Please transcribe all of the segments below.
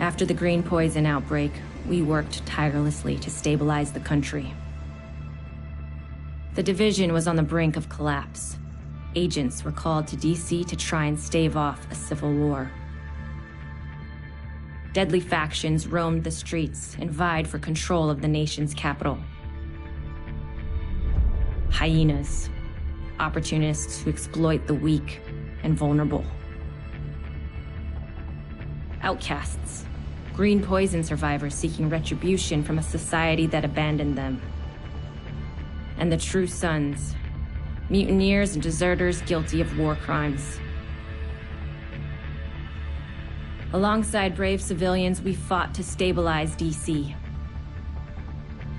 After the green poison outbreak, we worked tirelessly to stabilize the country. The division was on the brink of collapse. Agents were called to DC to try and stave off a civil war. Deadly factions roamed the streets and vied for control of the nation's capital. Hyenas, opportunists who exploit the weak and vulnerable. Outcasts, green poison survivors seeking retribution from a society that abandoned them. And the true sons, mutineers and deserters guilty of war crimes. Alongside brave civilians, we fought to stabilize DC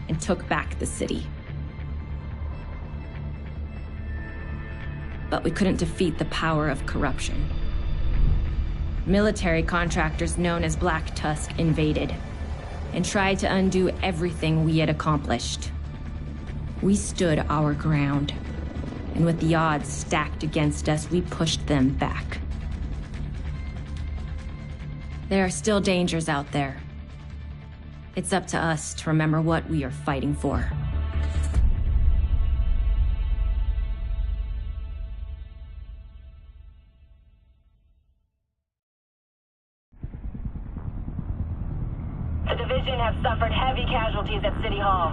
and took back the city. But we couldn't defeat the power of corruption. Military contractors known as Black Tusk invaded and tried to undo everything we had accomplished. We stood our ground, and with the odds stacked against us, we pushed them back. There are still dangers out there. It's up to us to remember what we are fighting for. The division has suffered heavy casualties at City Hall.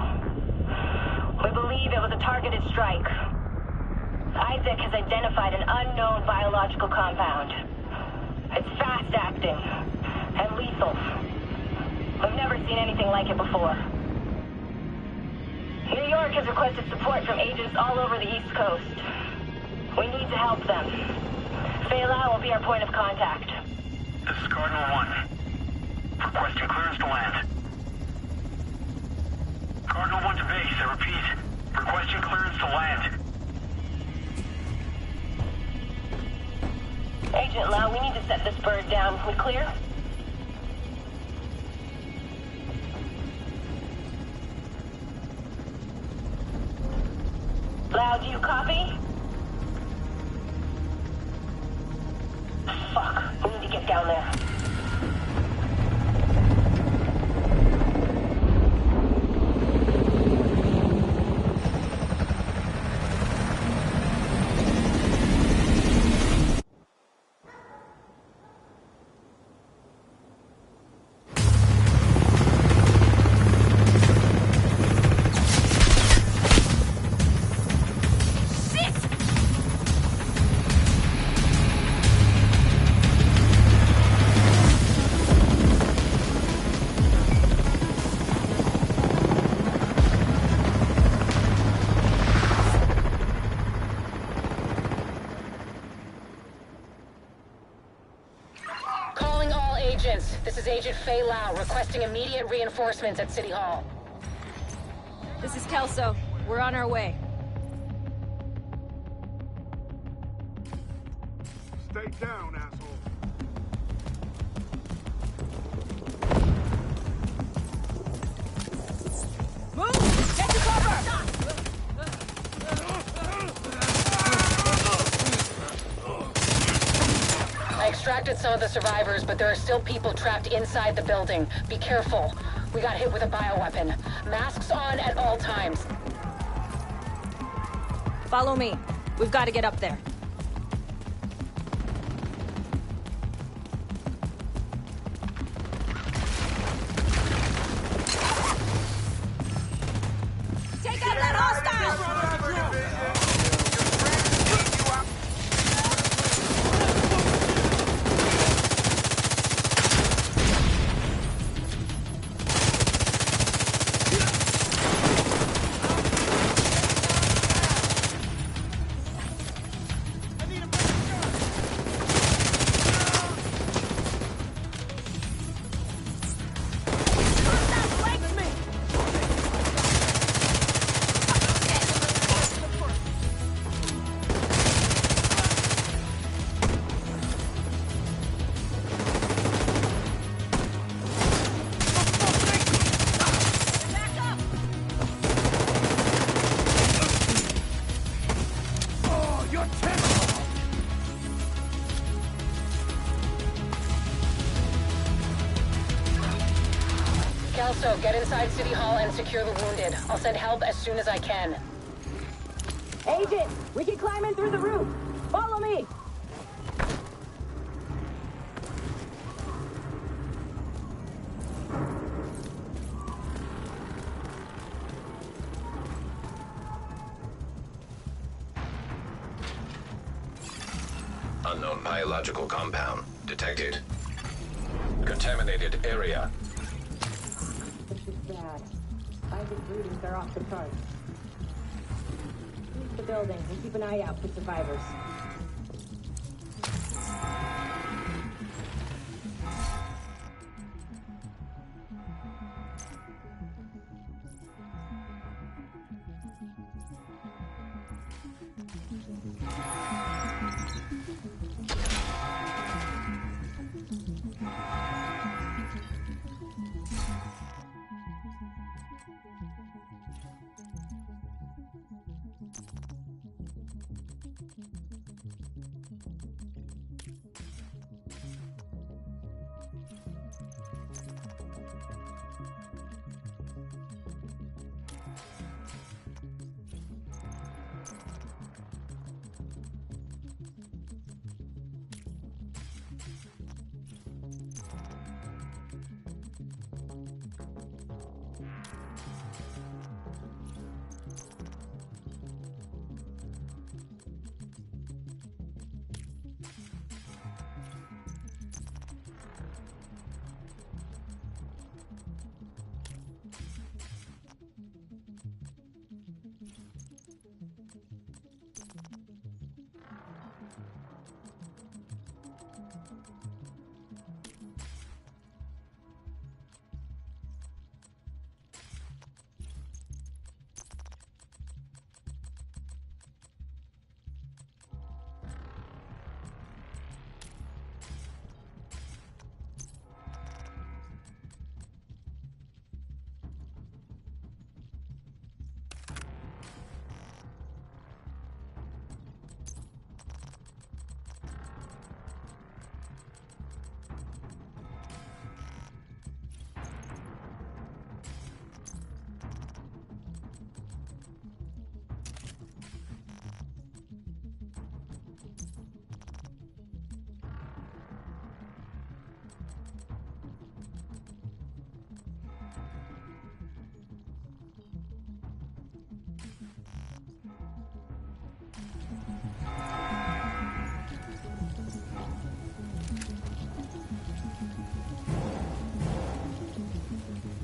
We believe it was a targeted strike. Isaac has identified an unknown biological compound. It's fast-acting and lethal. We've never seen anything like it before. New York has requested support from agents all over the East Coast. We need to help them. Faye Lau will be our point of contact. This is Cardinal 1. Requesting clearance to land. Cardinal 1 to base, I repeat. Requesting clearance to land. Agent Lau, we need to set this bird down. We clear? Lau, do you copy? Fuck, we need to get down there. This is Agent Faye Lau, requesting immediate reinforcements at City Hall. This is Kelso. We're on our way. Stay down, asshole. Move! Get to cover! I extracted some of the survivors, but there are still people trapped inside the building. Be careful. We got hit with a bioweapon. Masks on at all times. Follow me. We've got to get up there. Take out that hostile! Kelso, get inside City Hall and secure the wounded. I'll send help as soon as I can. Agent, we can climb in through the roof. Follow me. Unknown biological compound detected. Contaminated area. This is bad. Isaac's readings are off the charts. Leave the building and keep an eye out for survivors.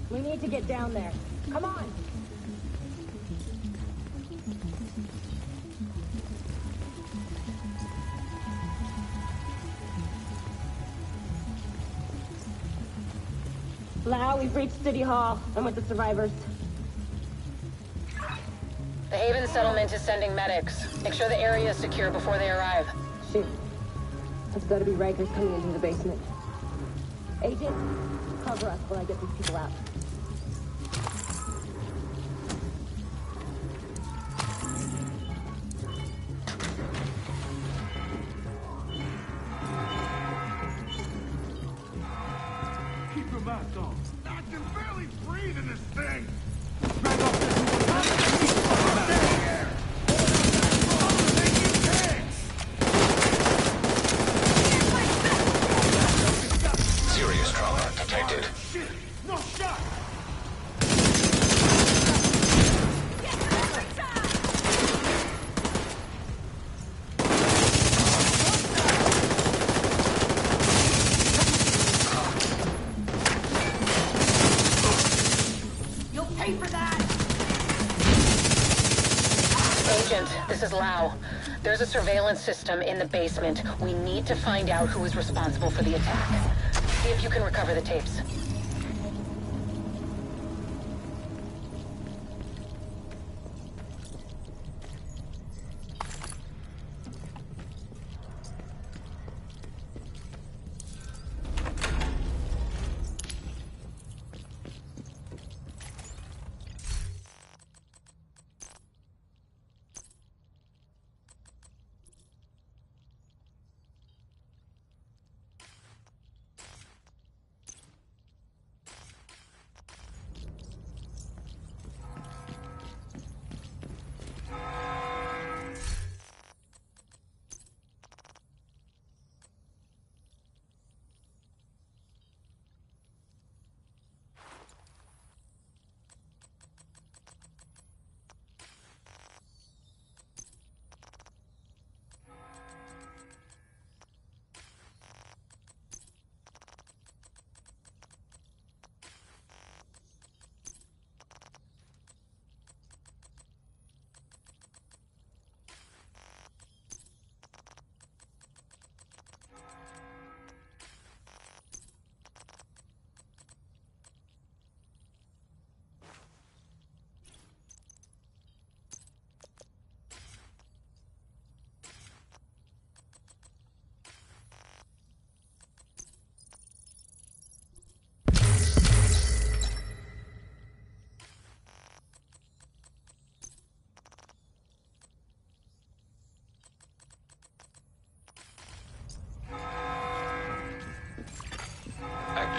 We need to get down there. Come on! Lau, we've reached City Hall. I'm with the survivors. The Haven settlement is sending medics. Make sure the area is secure before they arrive. Shoot. It's gotta be Rikers coming into the basement. Agent, cover us while I get these people out. Keep your mask on. I can barely breathe in this thing. Serious trauma detected. Shit! No shot! Agent, this is Lau. There's a surveillance system in the basement. We need to find out who is responsible for the attack. See if you can recover the tapes.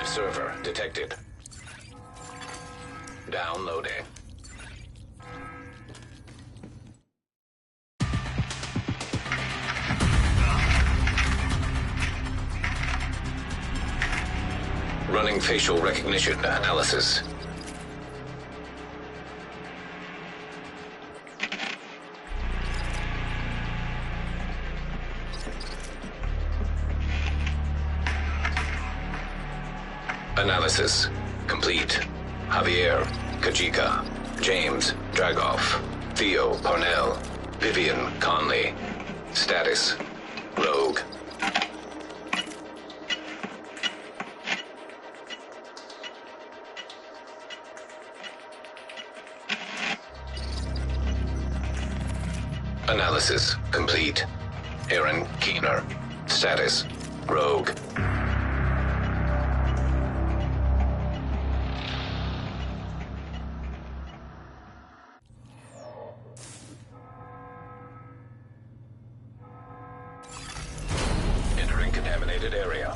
server detected. Downloading. Running facial recognition analysis. Analysis complete. Javier Kajika, James Dragoff, Theo Parnell, Vivian Conley. Status: Rogue. Analysis complete. Aaron Keener. Status: Rogue. Entering contaminated area.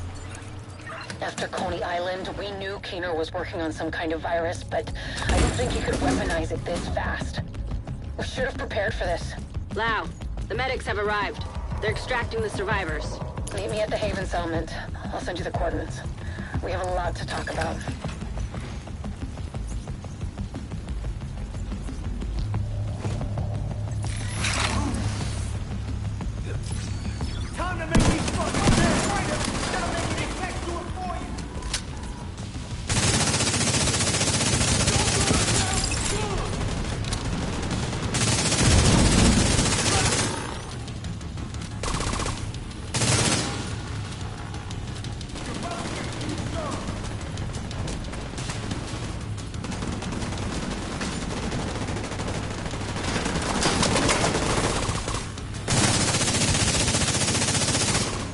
After Coney Island, we knew Keener was working on some kind of virus, but I didn't think he could weaponize it this fast. We should have prepared for this. Lau, the medics have arrived. They're extracting the survivors. Meet me at the Haven settlement. I'll send you the coordinates. We have a lot to talk about. Time to make these fucking dead fighters instead of making these techs do it for you.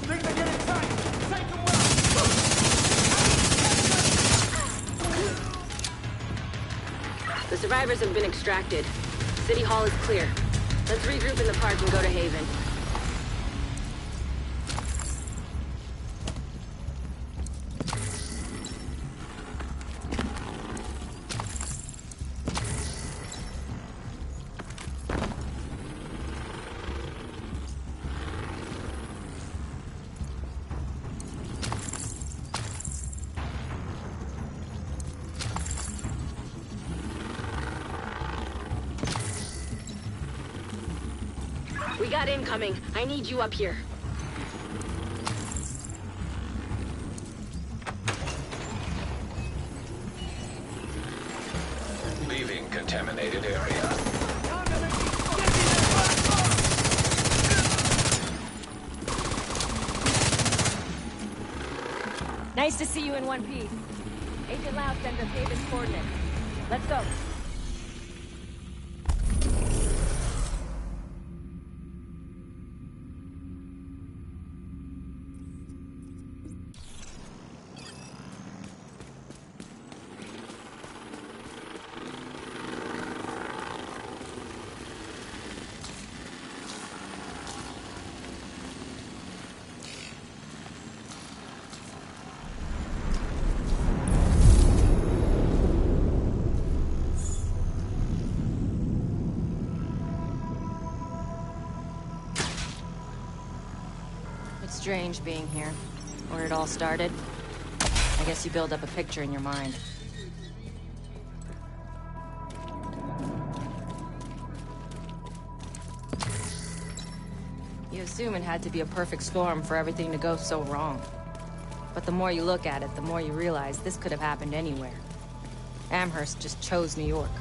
Think they're getting tight. Take them well. The survivors have been extracted. City Hall is clear. Let's regroup in the park and go to Haven. We got incoming. I need you up here. Leaving contaminated area. Time to make these fucking Nice to see you in one piece. Agent Lau sends us Haven's coordinates. Let's go. It's strange being here, where it all started. I guess you build up a picture in your mind. You assume it had to be a perfect storm for everything to go so wrong. But the more you look at it, the more you realize this could have happened anywhere. Amherst just chose New York.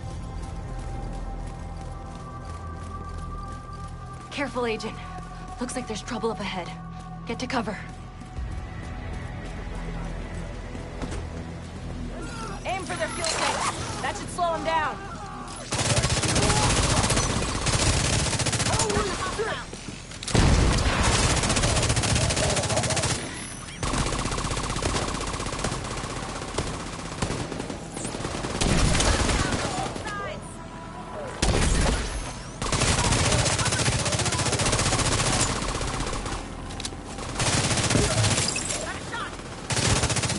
Careful, Agent. Looks like there's trouble up ahead. Get to cover. Aim for their fuel tank. That should slow them down.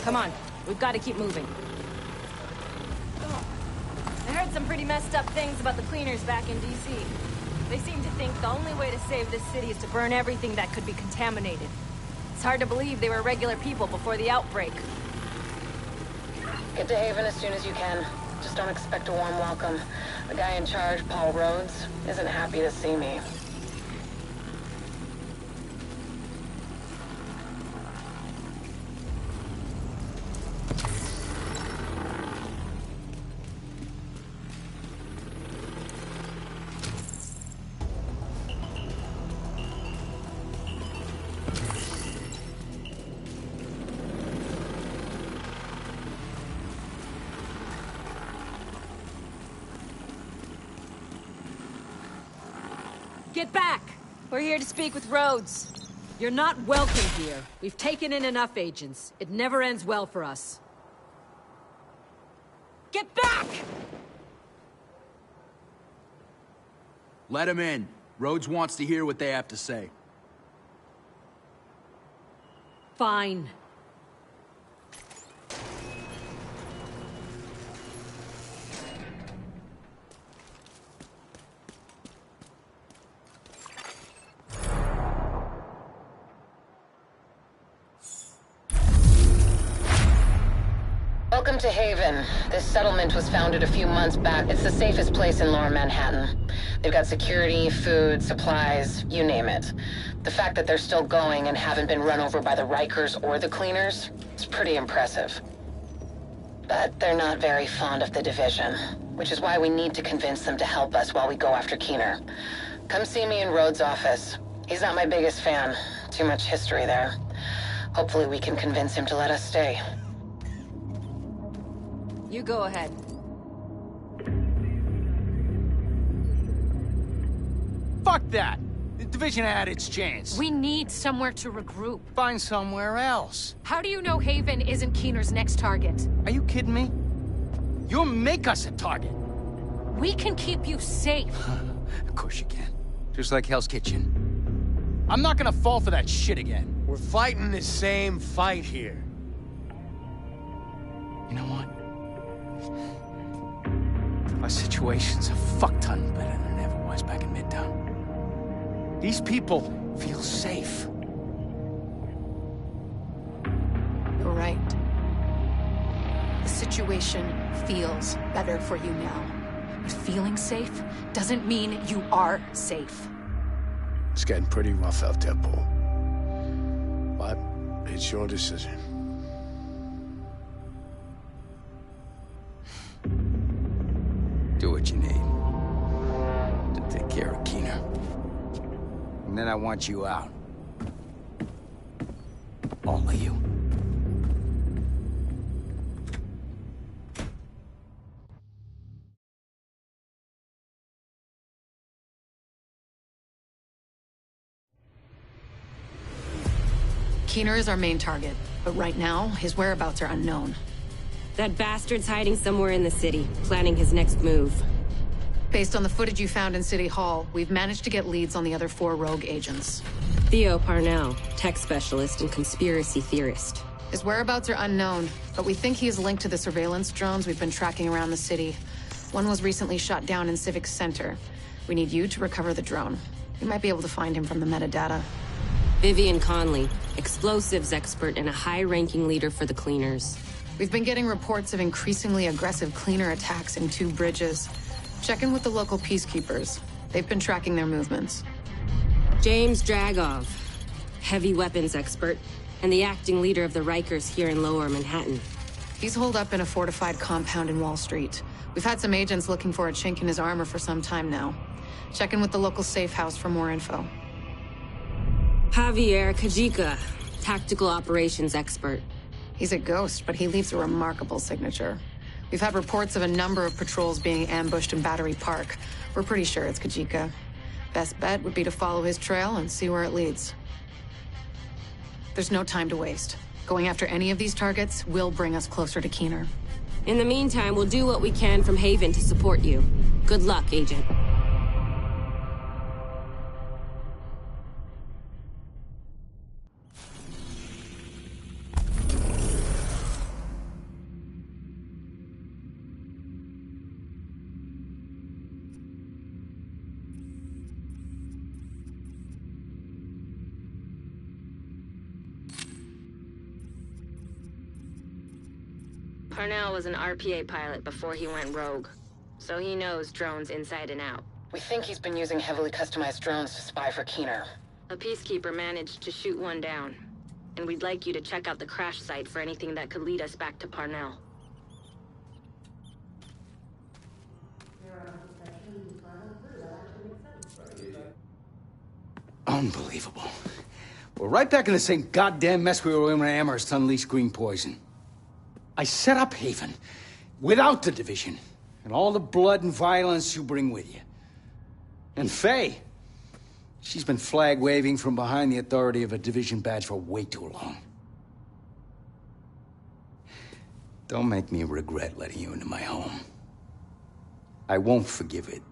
Come on, We've got to keep moving. I heard some pretty messed up things about the cleaners back in D.C. They seem to think the only way to save this city is to burn everything that could be contaminated. It's hard to believe they were regular people before the outbreak. Get to Haven as soon as you can. Just don't expect a warm welcome. The guy in charge, Paul Rhodes, isn't happy to see me. Get back! We're here to speak with Rhodes. You're not welcome here. We've taken in enough agents. It never ends well for us. Get back! Let him in. Rhodes wants to hear what they have to say. Fine. Welcome to Haven. This settlement was founded a few months back. It's the safest place in Lower Manhattan. They've got security, food, supplies, you name it. The fact that they're still going and haven't been run over by the Rikers or the cleaners is pretty impressive. But they're not very fond of the division, which is why we need to convince them to help us while we go after Keener. Come see me in Rhodes' office. He's not my biggest fan. Too much history there. Hopefully we can convince him to let us stay. You go ahead. Fuck that! The division had its chance. We need somewhere to regroup. Find somewhere else. How do you know Haven isn't Keener's next target? Are you kidding me? You'll make us a target. We can keep you safe. Of course you can. Just like Hell's Kitchen. I'm not gonna fall for that shit again. We're fighting the same fight here. You know what? Our situation's a fuck-ton better than it ever was back in Midtown. These people feel safe. You're right. The situation feels better for you now. But feeling safe doesn't mean you are safe. It's getting pretty rough out there, Paul. But it's your decision. Do what you need to take care of Keener. And then I want you out. All of you. Keener is our main target, but right now, his whereabouts are unknown. That bastard's hiding somewhere in the city, planning his next move. Based on the footage you found in City Hall, we've managed to get leads on the other 4 rogue agents. Theo Parnell, tech specialist and conspiracy theorist. His whereabouts are unknown, but we think he is linked to the surveillance drones we've been tracking around the city. One was recently shot down in Civic Center. We need you to recover the drone. You might be able to find him from the metadata. Vivian Conley, explosives expert and a high-ranking leader for the Cleaners. We've been getting reports of increasingly aggressive cleaner attacks in 2 bridges. Check in with the local peacekeepers. They've been tracking their movements. James Dragov, heavy weapons expert, and the acting leader of the Rikers here in Lower Manhattan. He's holed up in a fortified compound in Wall Street. We've had some agents looking for a chink in his armor for some time now. Check in with the local safe house for more info. Javier Kajika, tactical operations expert. He's a ghost, but he leaves a remarkable signature. We've had reports of a number of patrols being ambushed in Battery Park. We're pretty sure it's Kajika. Best bet would be to follow his trail and see where it leads. There's no time to waste. Going after any of these targets will bring us closer to Keener. In the meantime, we'll do what we can from Haven to support you. Good luck, Agent. Parnell was an RPA pilot before he went rogue, so he knows drones inside and out. We think he's been using heavily customized drones to spy for Keener. A peacekeeper managed to shoot one down, and we'd like you to check out the crash site for anything that could lead us back to Parnell. Unbelievable. We're right back in the same goddamn mess we were in when Amherst unleashed green poison. I set up Haven without the Division and all the blood and violence you bring with you. And Faye, she's been flag-waving from behind the authority of a Division badge for way too long. Don't make me regret letting you into my home. I won't forgive it.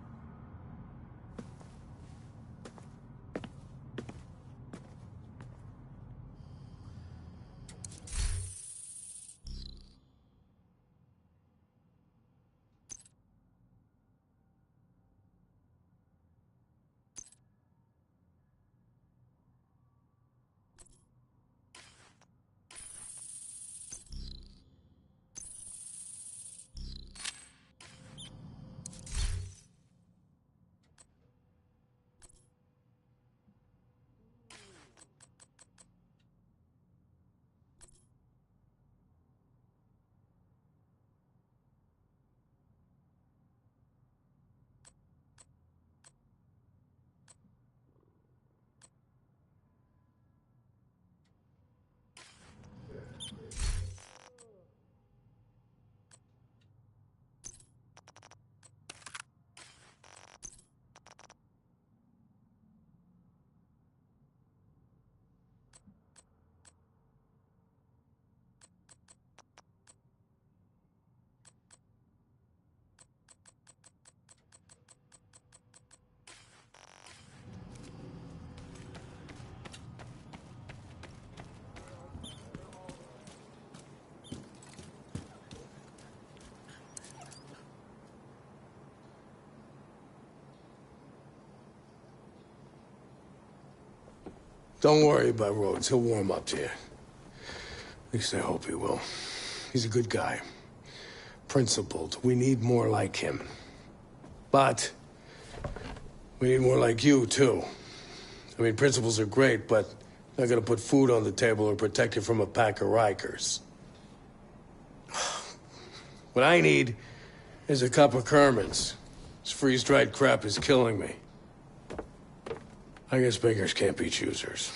Don't worry about Rhodes. He'll warm up to you. At least I hope he will. He's a good guy. Principled. We need more like him. But we need more like you, too. I mean, principles are great, but not gonna put food on the table or protect you from a pack of Rikers. What I need is a cup of Kerman's. This freeze-dried crap is killing me. I guess beggars can't be choosers.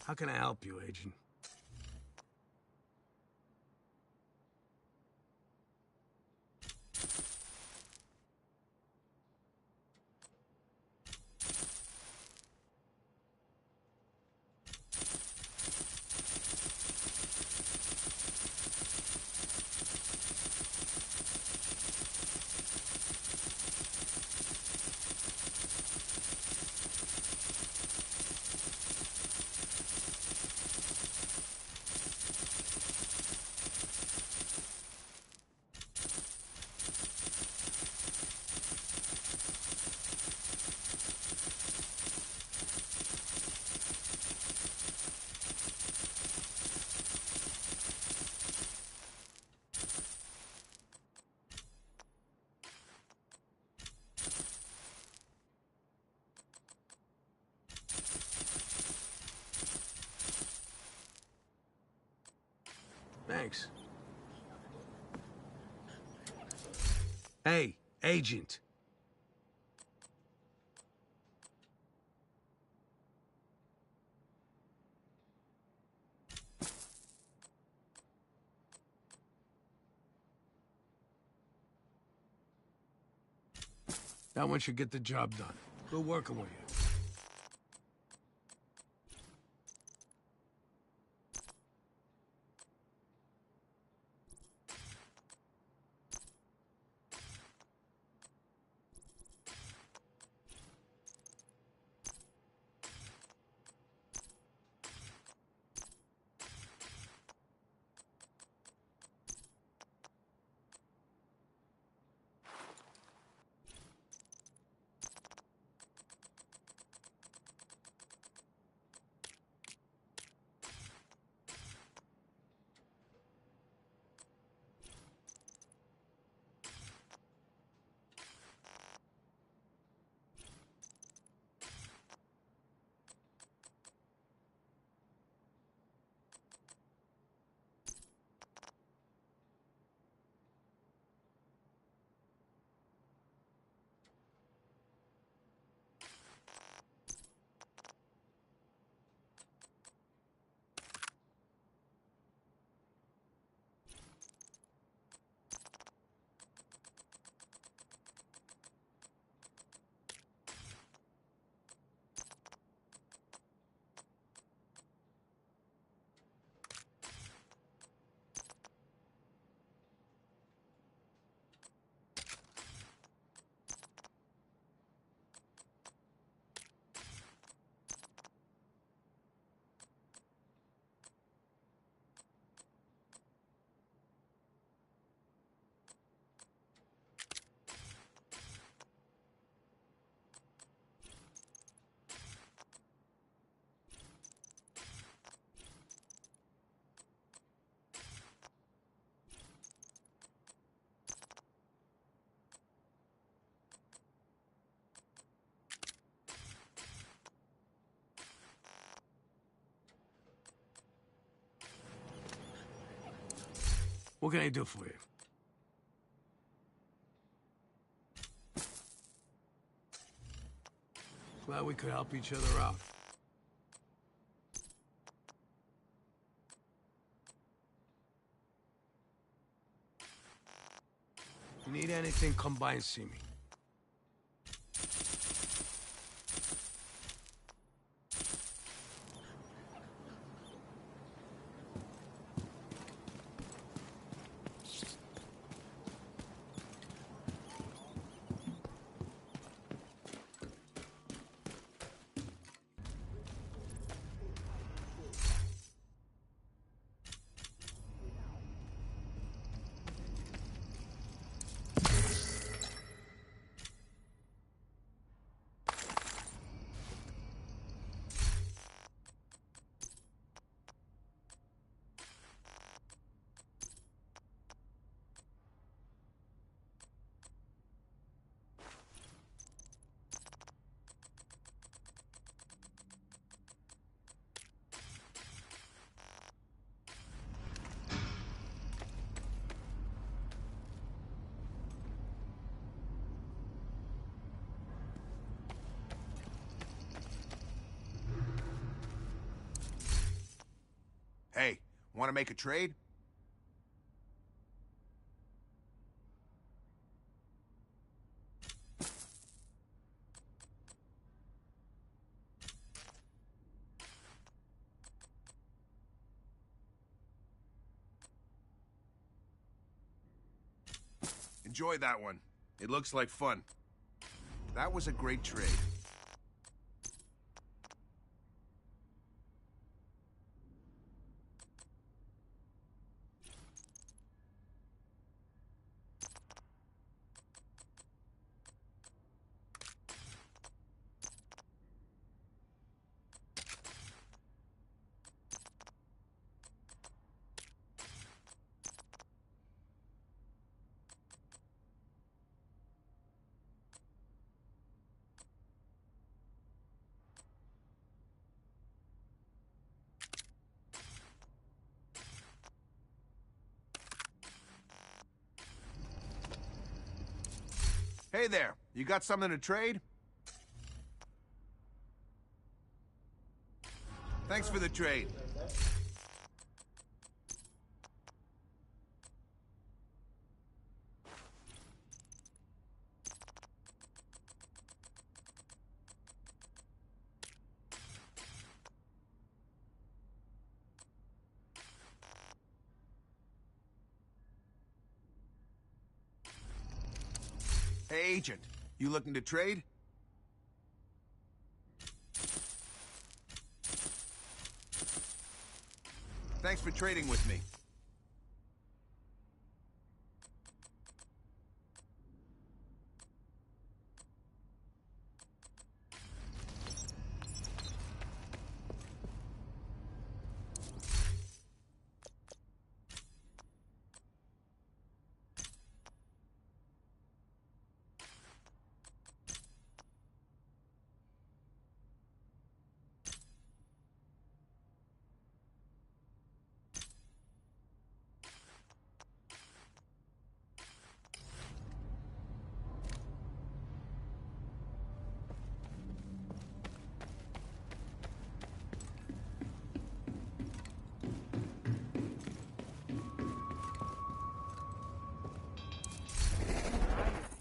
How can I help you, Agent? Thanks. Hey, Agent. That one should get the job done. Good working with you. What can I do for you? Glad we could help each other out. If you need anything, come by and see me. Hey, want to make a trade? Enjoy that one. It looks like fun. That was a great trade. Hey there, you got something to trade? Thanks for the trade. Hey, Agent, you looking to trade? Thanks for trading with me.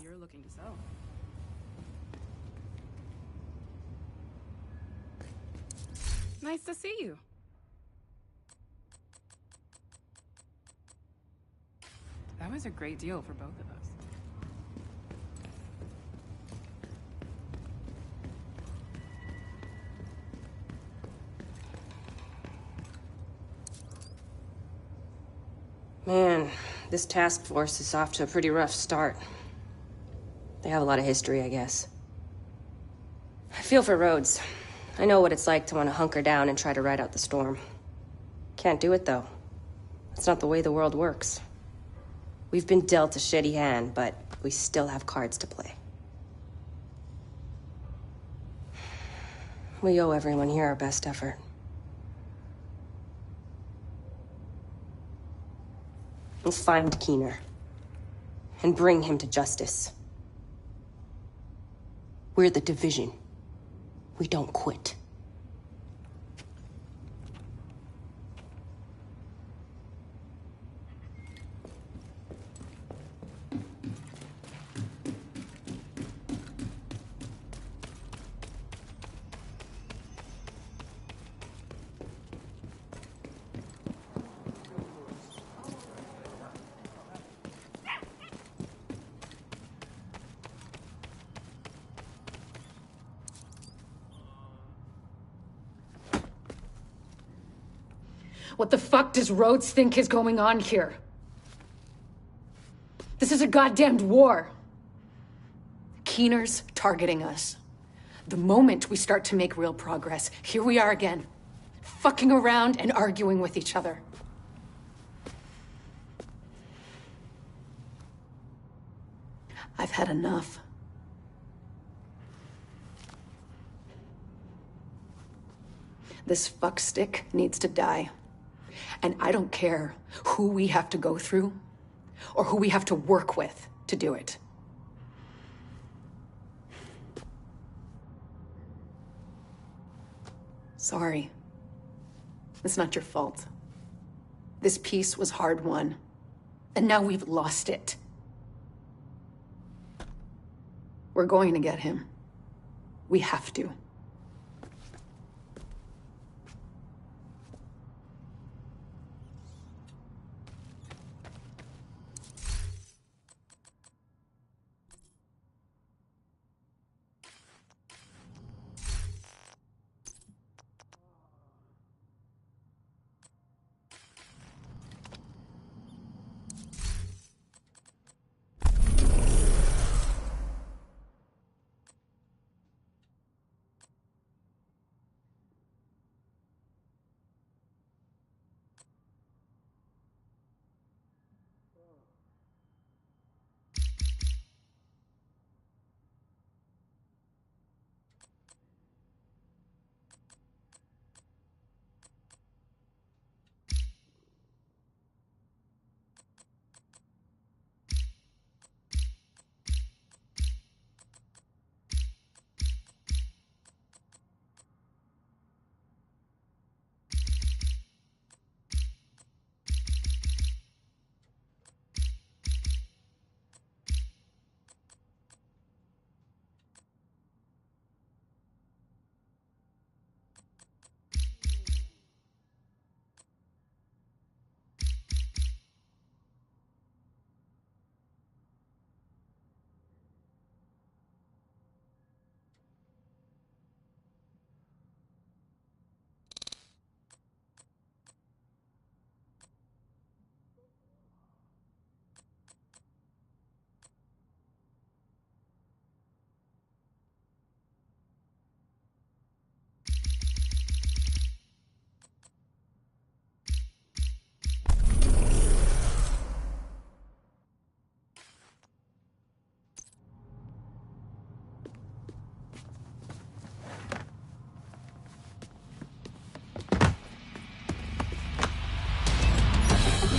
You're looking to sell. Nice to see you. That was a great deal for both of us. Man, this task force is off to a pretty rough start. They have a lot of history, I guess. I feel for Rhodes. I know what it's like to want to hunker down and try to ride out the storm. Can't do it, though. That's not the way the world works. We've been dealt a shitty hand, but we still have cards to play. We owe everyone here our best effort. Let's find Keener. And bring him to justice. We're the Division. We don't quit. What the fuck does Rhodes think is going on here? This is a goddamned war. Keener's targeting us. The moment we start to make real progress, here we are again, fucking around and arguing with each other. I've had enough. This fuckstick needs to die. And I don't care who we have to go through or who we have to work with to do it. Sorry. It's not your fault. This peace was hard won, and now we've lost it. We're going to get him. We have to.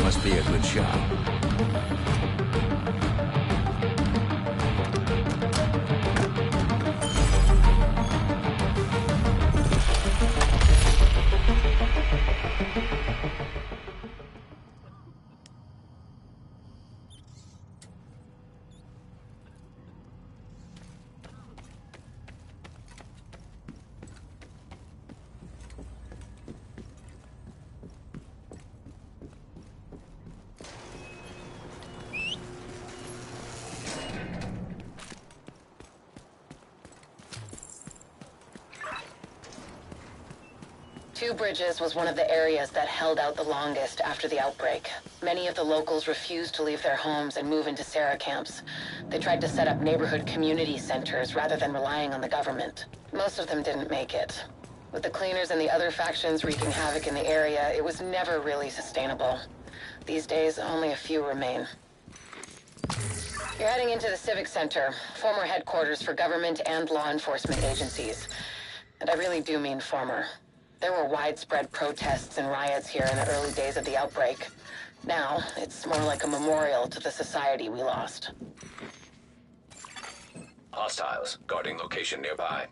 Must be a good shot. Two Bridges was one of the areas that held out the longest after the outbreak. Many of the locals refused to leave their homes and move into Sarah camps. They tried to set up neighborhood community centers rather than relying on the government. Most of them didn't make it. With the Cleaners and the other factions wreaking havoc in the area, it was never really sustainable. These days, only a few remain. You're heading into the Civic Center, former headquarters for government and law enforcement agencies. And I really do mean former. There were widespread protests and riots here in the early days of the outbreak. Now, it's more like a memorial to the society we lost. Hostiles guarding location nearby.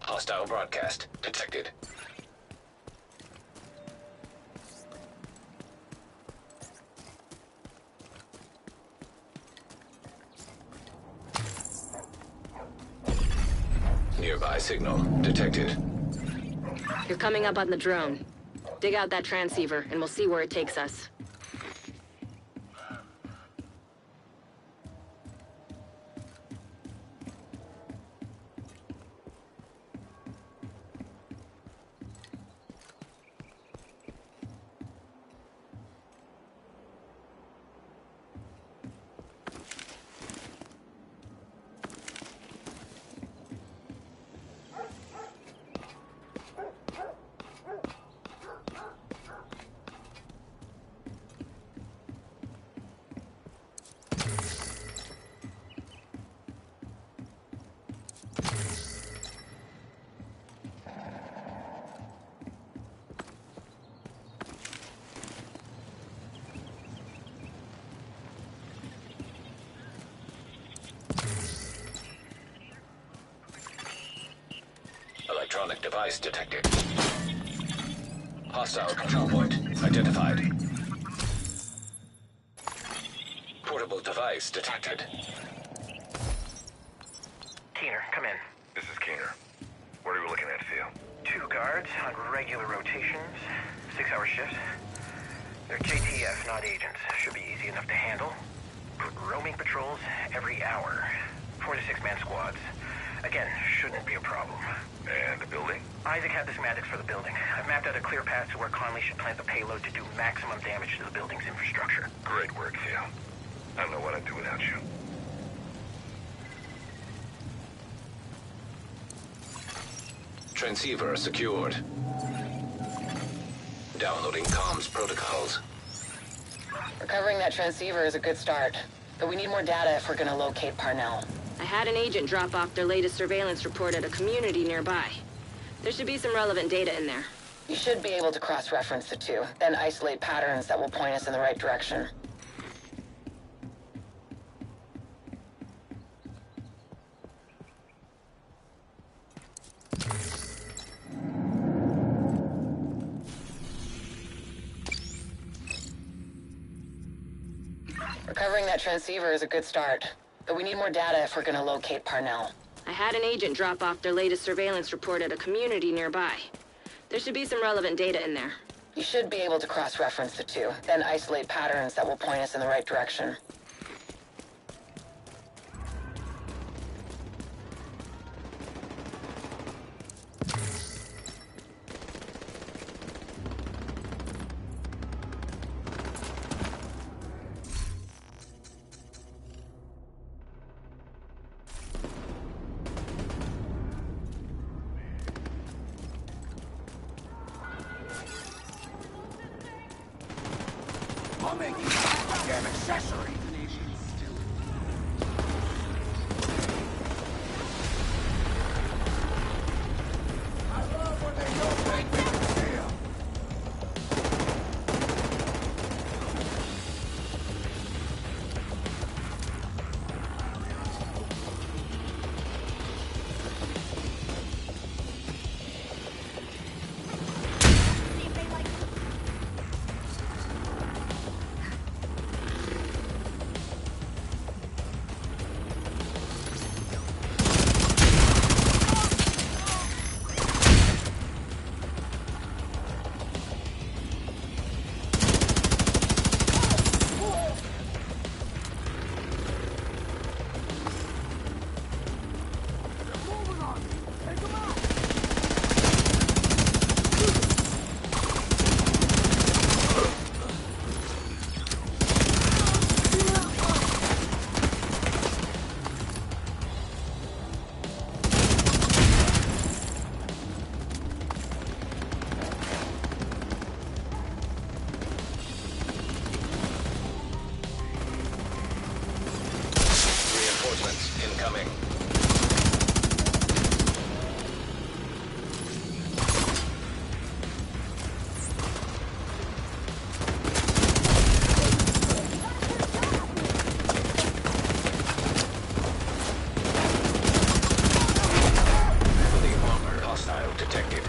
Hostile broadcast detected. Nearby signal detected. You're coming up on the drone. Dig out that transceiver, and we'll see where it takes us. Electronic device detected. Hostile control point identified. Portable device detected. Keener, come in. This is Keener. What are we looking at, Theo? 2 guards on regular rotations, 6-hour shifts. They're JTF, not agents. Should be easy enough to handle. Put roaming patrols every hour. 4 to 6 man squads. Again, shouldn't be a problem. And the building? Isaac had the schematics for the building. I've mapped out a clear path to where Conley should plant the payload to do maximum damage to the building's infrastructure. Great work, Theo. I don't know what I'd do without you. Transceiver secured. Downloading comms protocols. Recovering that transceiver is a good start, but we need more data if we're gonna locate Parnell. I had an agent drop off their latest surveillance report at a community nearby. There should be some relevant data in there. You should be able to cross-reference the two, then isolate patterns that will point us in the right direction. Recovering that transceiver is a good start, but we need more data if we're gonna locate Parnell. I had an agent drop off their latest surveillance report at a community nearby. There should be some relevant data in there. You should be able to cross-reference the two, then isolate patterns that will point us in the right direction. I'll make you a damn accessory! Reinforcements incoming. Heavily armored hostile detected.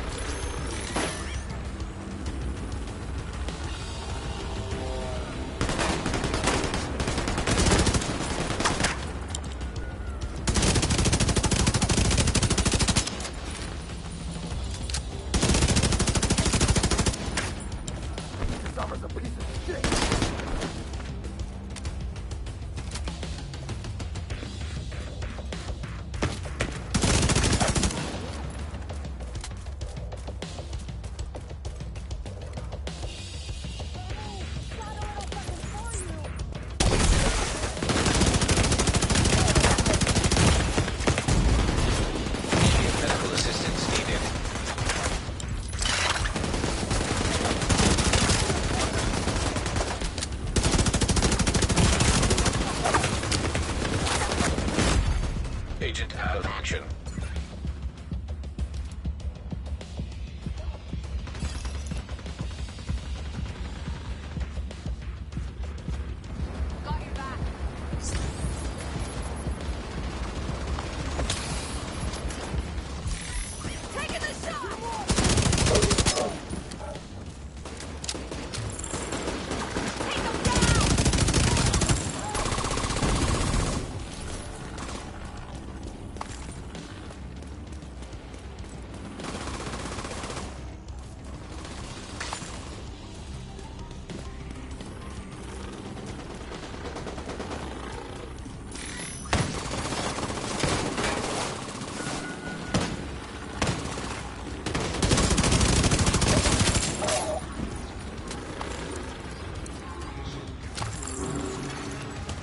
Medical assistance needed. Agent out of action.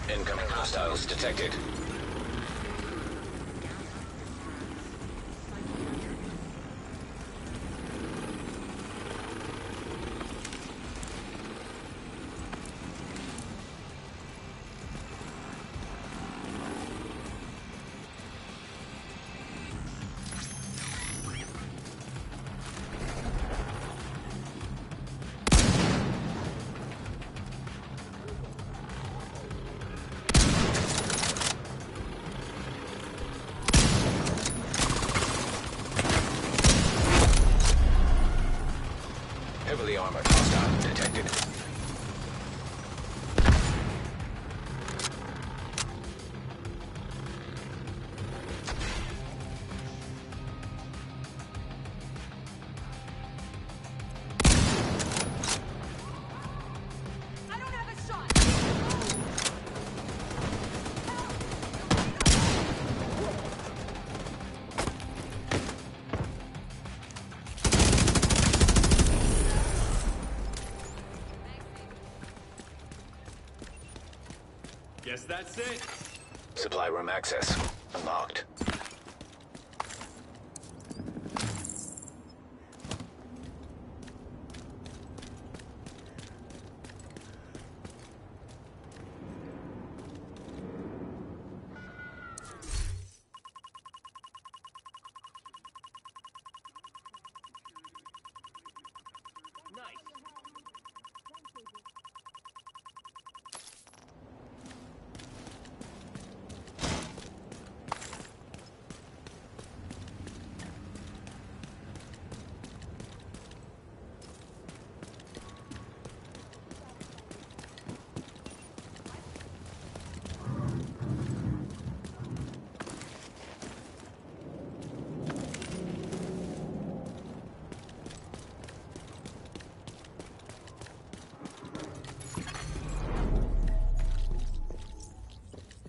Incoming hostiles detected. Heavily armored hostile detected. Guess that's it. Supply room access unlocked.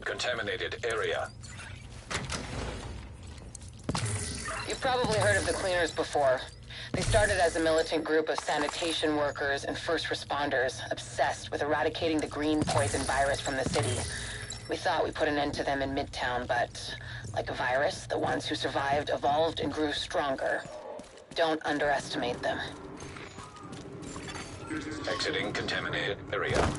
Contaminated area. You've probably heard of the Cleaners before. They started as a militant group of sanitation workers and first responders obsessed with eradicating the green poison virus from the city. We thought we put an end to them in Midtown, but like a virus, the ones who survived evolved and grew stronger. Don't underestimate them. Exiting contaminated area.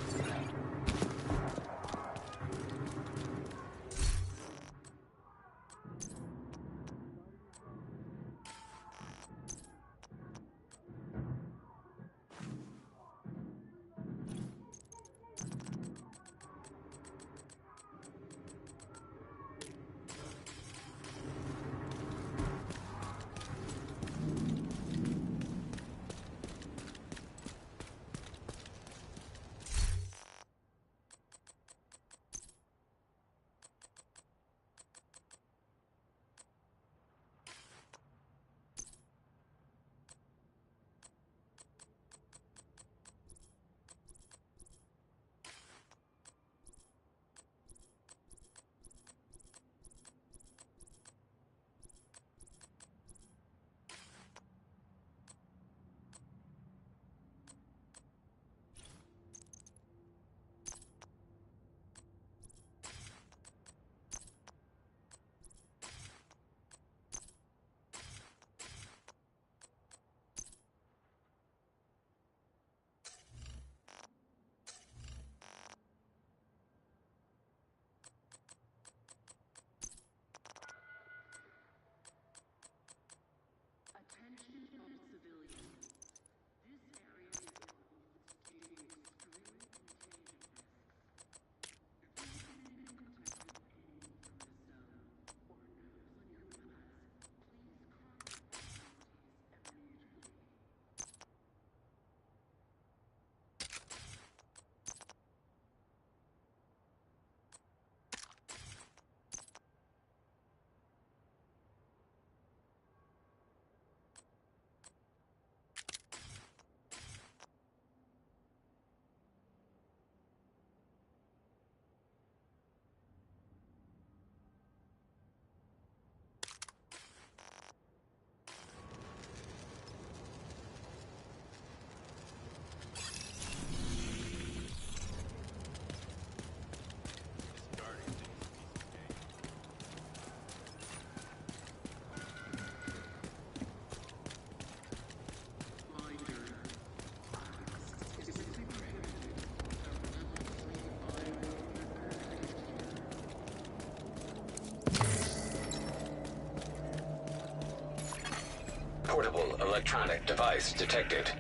Electronic device detected.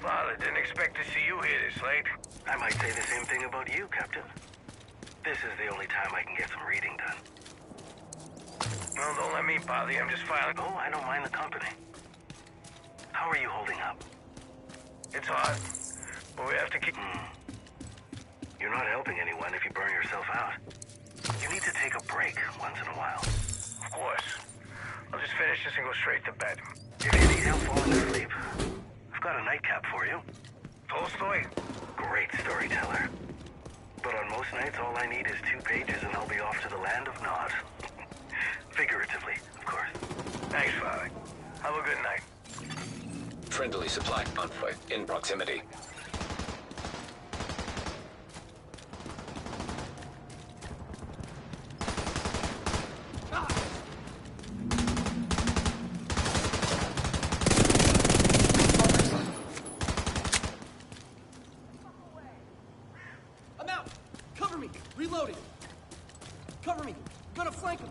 Father, didn't expect to see you here this late. I might say the same thing about you, Captain. This is the only time I can get some reading done. Well, don't let me bother you. I'm just filing. Oh, I don't mind the company. How are you holding up? It's hard, but we have to keep... You're not helping anyone if you burn yourself out. You need to take a break once in a while. Of course. I'll just finish this and go straight to bed. If you need help falling asleep, I've got a nightcap for you. Tolstoy? Great storyteller. But on most nights, all I need is 2 pages and I'll be off to the land of Nod. Figuratively, of course. Thanks, Father. Have a good night. Friendly supply convoy in proximity. I'm out! Cover me! Reloading! Cover me! I'm gonna flank him!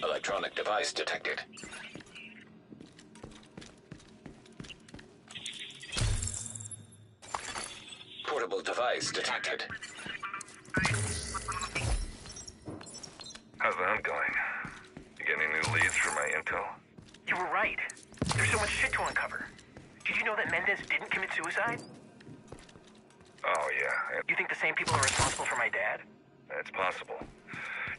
Electronic device detected. Portable device detected. How's the hunt going? You get any new leads for my intel? You were right. There's so much shit to uncover. Did you know that Mendez didn't commit suicide? Oh, yeah. You think the same people are responsible for my dad? It's possible.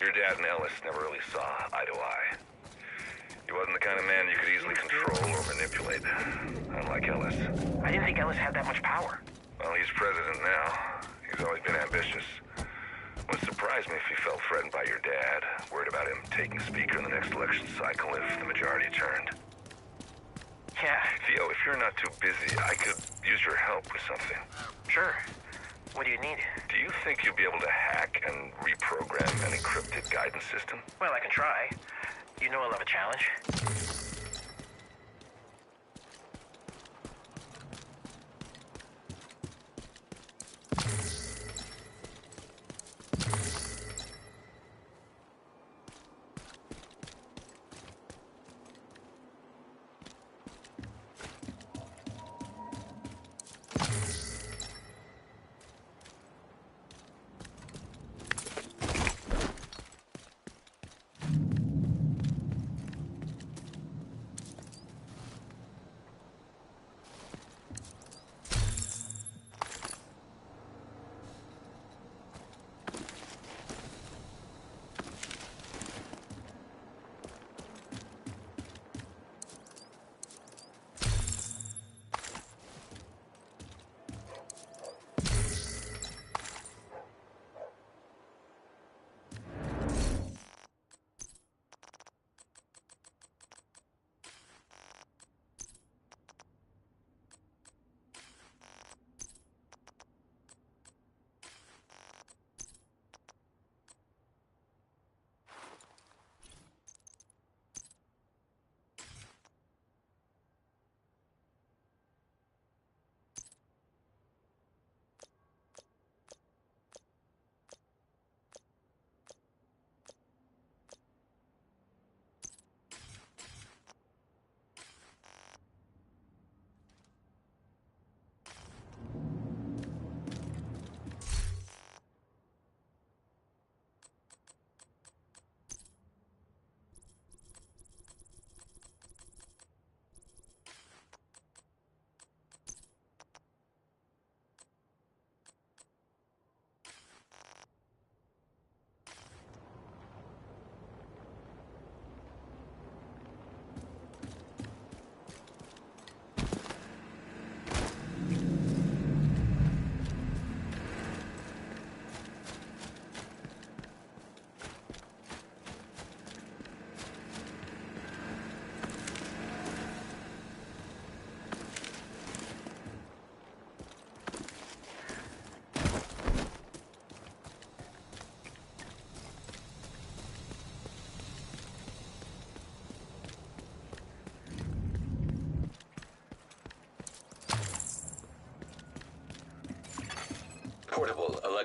Your dad and Ellis never really saw eye to eye. He wasn't the kind of man you could easily control or manipulate, unlike Ellis. I didn't think Ellis had that much power. Well, he's president now. He's always been ambitious. Wouldn't surprise me if he felt threatened by your dad, worried about him taking speaker in the next election cycle if the majority turned. Yeah. Theo, if you're not too busy, I could use your help with something. Sure. What do you need? Do you think you'll be able to hack and reprogram an encrypted guidance system? Well, I can try. You know I love a challenge.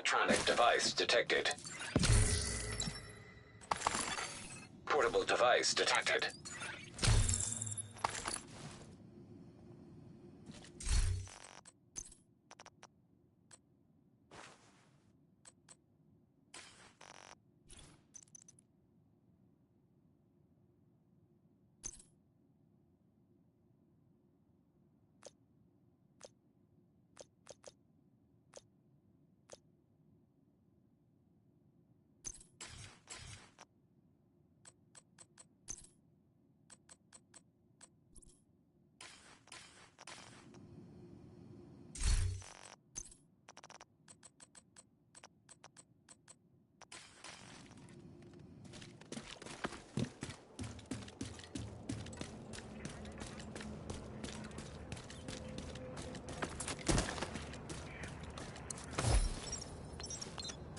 Electronic device detected. Portable device detected.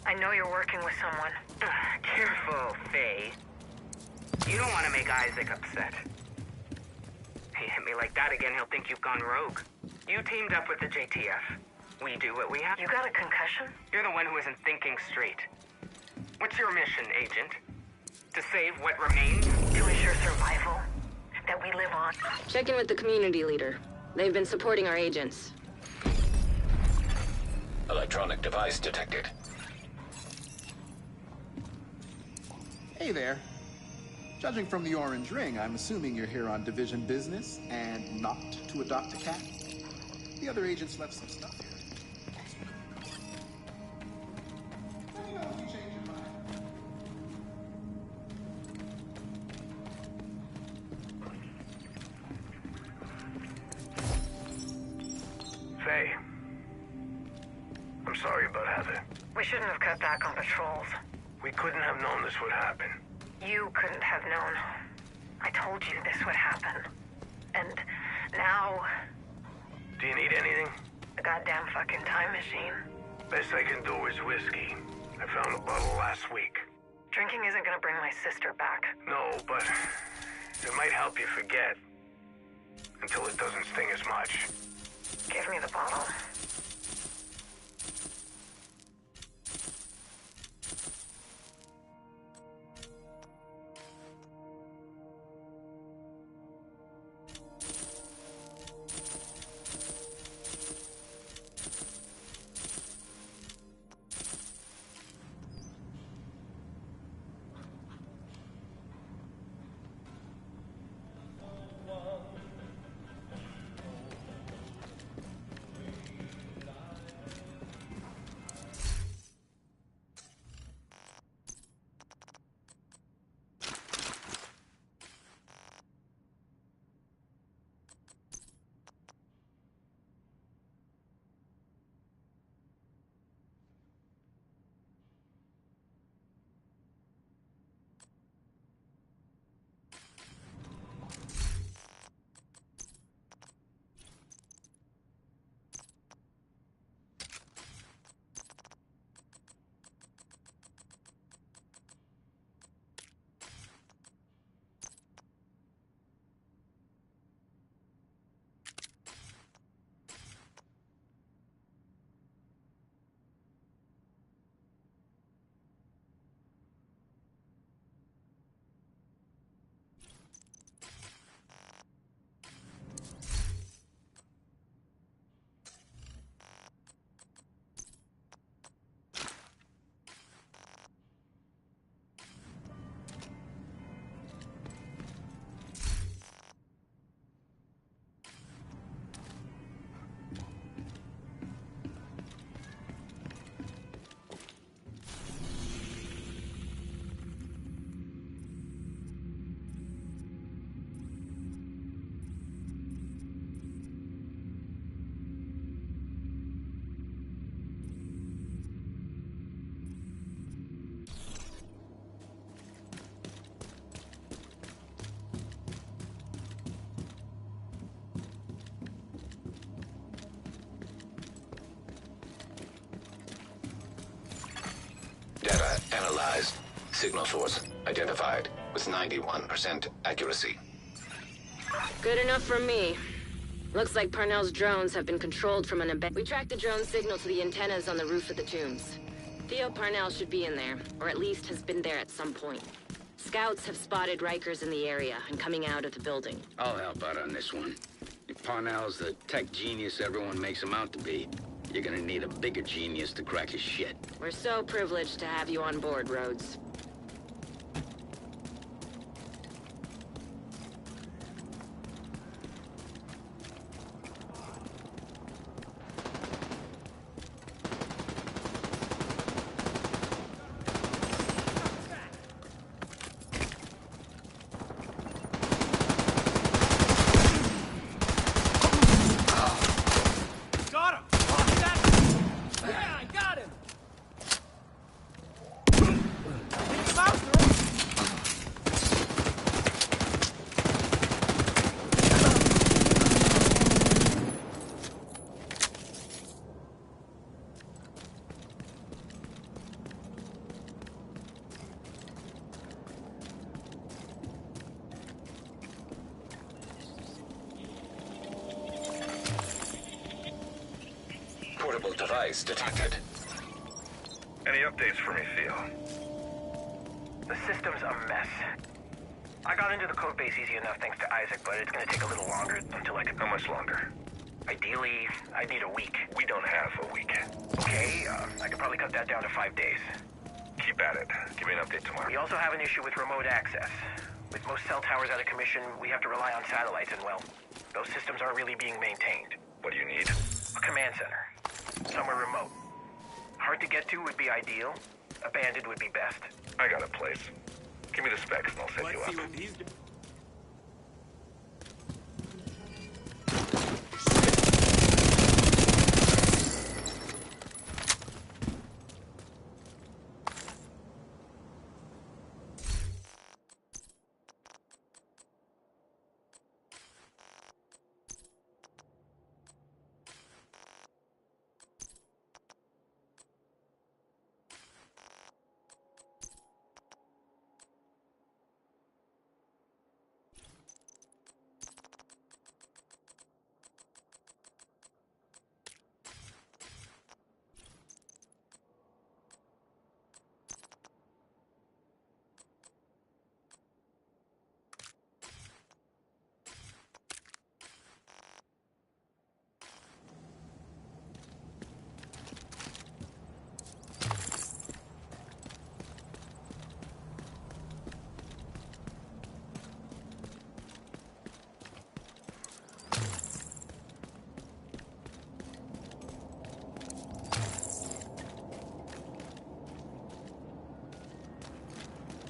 I know you're working with someone. Careful, Faye. You don't want to make Isaac upset. He hit me like that again, he'll think you've gone rogue. You teamed up with the JTF. We do what we have. You got a concussion? You're the one who isn't thinking straight. What's your mission, Agent? To save what remains? To ensure survival. That we live on. Check in with the community leader. They've been supporting our agents. Electronic device detected. Hey there. Judging from the orange ring, I'm assuming you're here on Division business and not to adopt a cat. The other agents left some stuff here. Let me know if you change your mind. Faye. I'm sorry about Heather. We shouldn't have cut back on patrols. We couldn't have known this would happen. You couldn't have known. I told you this would happen. And now... Do you need anything? A goddamn fucking time machine. Best I can do is whiskey. I found a bottle last week. Drinking isn't gonna bring my sister back. No, but it might help you forget. Until it doesn't sting as much. Give me the bottle. Data analyzed. Signal source identified with 91% accuracy. Good enough for me. Looks like Parnell's drones have been controlled from an embed. We tracked the drone signal to the antennas on the roof of the tombs. Theo Parnell should be in there, or at least has been there at some point. Scouts have spotted Rikers in the area and coming out of the building. I'll help out on this one. If Parnell's the tech genius everyone makes him out to be, you're gonna need a bigger genius to crack his shit. We're so privileged to have you on board, Rhodes. Portable device detected. Any updates for me, Theo? The system's a mess. I got into the code base easy enough thanks to Isaac, but it's gonna take a little longer until I can... How much longer? Ideally, I need a week. We don't have a week. Okay, I could probably cut that down to 5 days. Keep at it. Give me an update tomorrow. We also have an issue with remote access. With most cell towers out of commission, we have to rely on satellites, and well, those systems aren't really being maintained. What do you need? A command center. Somewhere remote. Hard to get to would be ideal. Abandoned would be best. I got a place. Give me the specs and I'll set you up. Let's see what he's doing.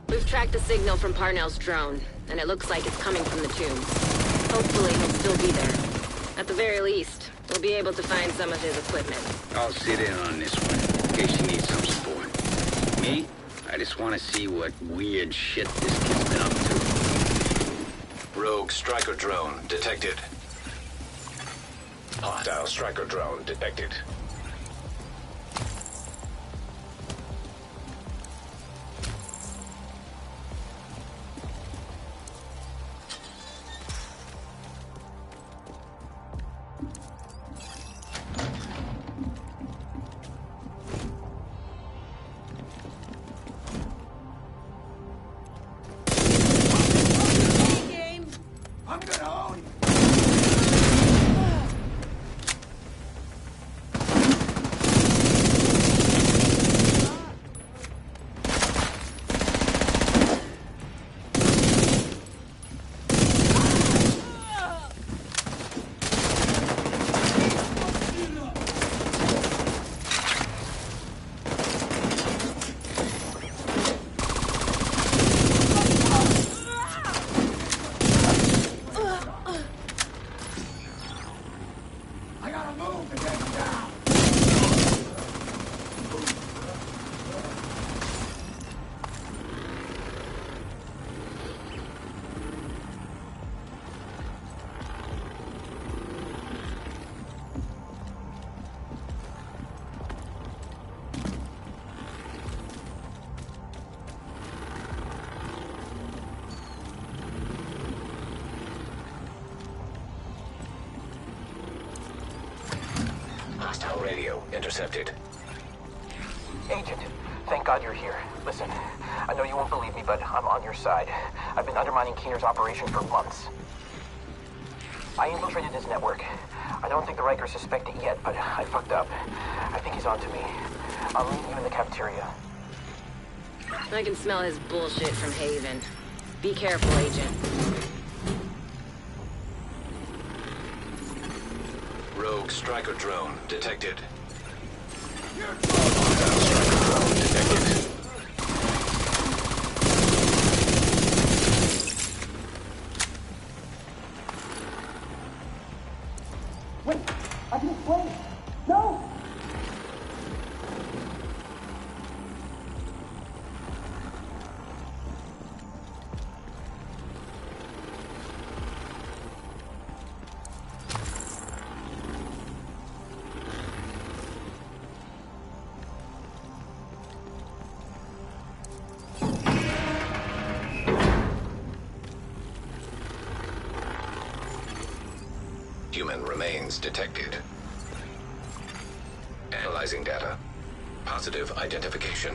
We've tracked the signal from Parnell's drone, and it looks like it's coming from the tombs. Hopefully he'll still be there. At the very least, we'll be able to find some of his equipment. I'll sit in on this one, in case you need some support. Me? I just want to see what weird shit this kid's been up to. Rogue striker drone detected. Hostile striker drone detected. Hostile radio intercepted. Agent, Thank God you're here. Listen, I know you won't believe me, but I'm on your side. I've been undermining Keener's operation for months. I infiltrated his network. I don't think the Rikers suspect it yet, but I fucked up. I think he's onto me. I'll meet you in the cafeteria. I can smell his bullshit from Haven. Be careful, Agent. Rogue striker drone detected. Striker drone detected. Wait! I can explain! No! Human remains detected. Analyzing data. Positive identification.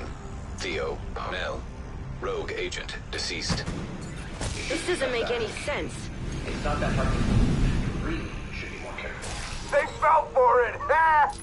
Theo Parnell. Rogue agent deceased. This doesn't make any sense. It's not that hard. You really should be more careful. They fell for it! Ah!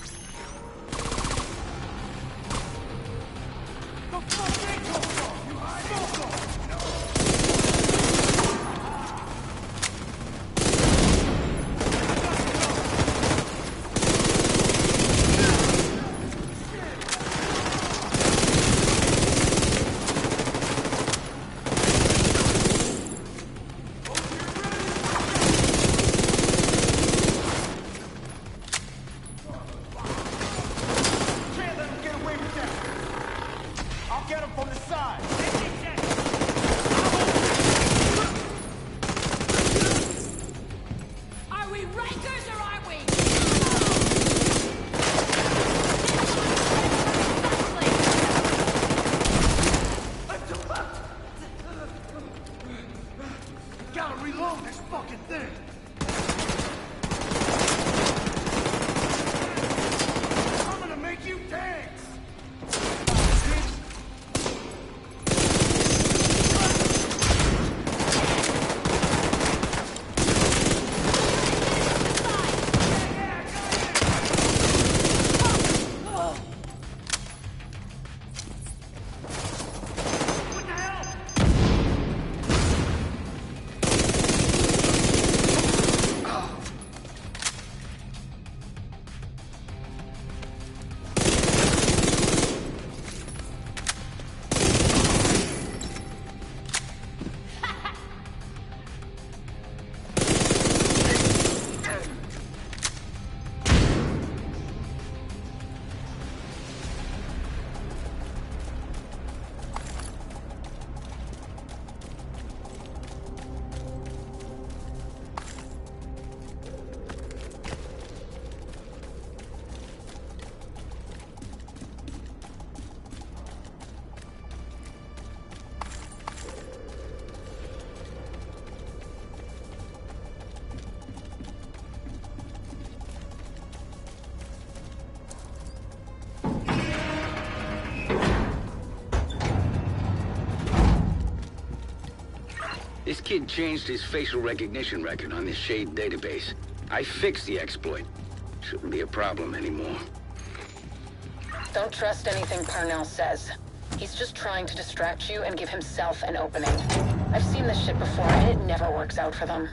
This kid changed his facial recognition record on the Shade database. I fixed the exploit. Shouldn't be a problem anymore. Don't trust anything Parnell says. He's just trying to distract you and give himself an opening. I've seen this shit before, and it never works out for them.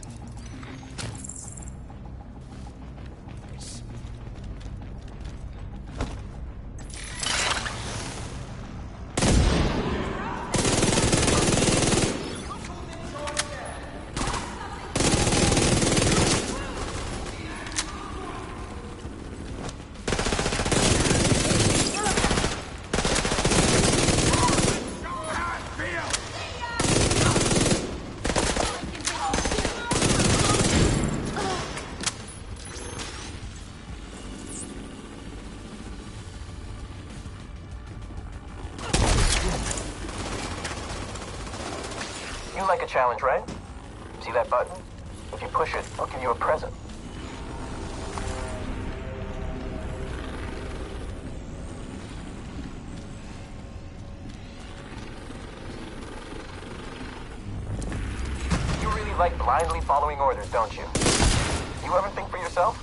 You like a challenge, right? See that button? If you push it, I'll give you a present. like blindly following orders, don't you? You ever think for yourself?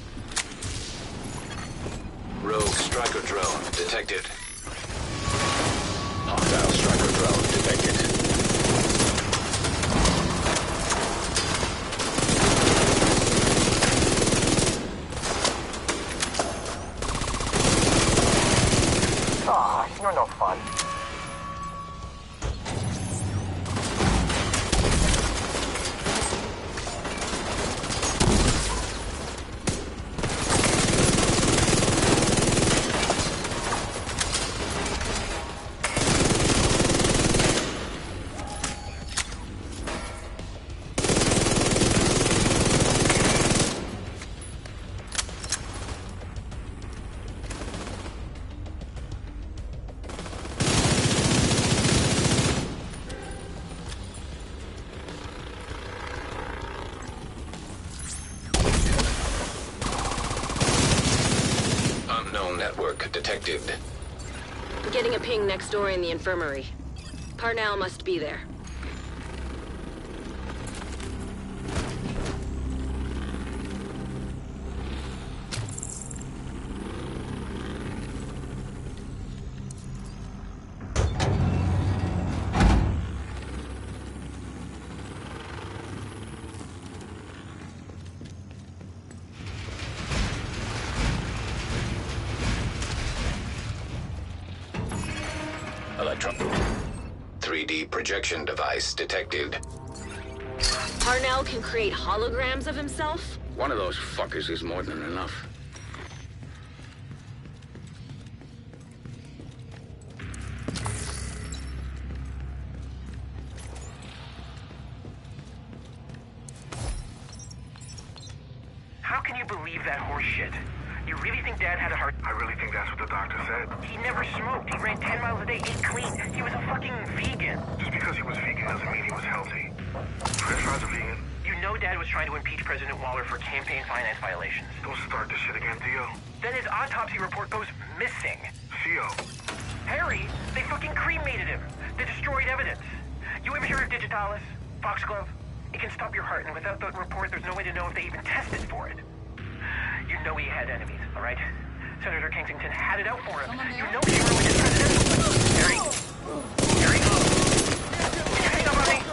Rogue striker drone detected. Hostile striker drone detected. Aw, you're no fun. Network detected. Getting a ping next door in the infirmary. Parnell must be there. Electron. 3D projection device detected. Parnell can create holograms of himself? One of those fuckers is more than enough. How can you believe that horse shit? You really think Dad had a heart? I really think that's what the doctor said. He never smoked. He ran 10 miles a day, ate clean. He was a fucking vegan. Just because he was vegan doesn't mean he was healthy. French fries are vegan. You know Dad was trying to impeach President Waller for campaign finance violations. Don't start this shit again, Theo. Then his autopsy report goes missing. Theo. Harry, they fucking cremated him. They destroyed evidence. You ever hear of Digitalis? Foxglove? It can stop your heart, and without that report, there's no way to know if they even tested for it. You know he had enemies, all right? Senator Kensington had it out for him. You know he ruined his presidential... Harry? Harry? Can you hang up on me?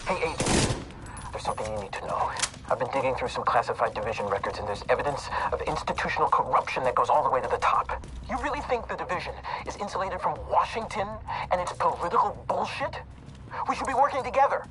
Hey, Agent. There's something you need to know. I've been digging through some classified division records, and there's evidence of institutional corruption that goes all the way to the top. You really think the division is insulated from Washington and its political bullshit? We should be working together.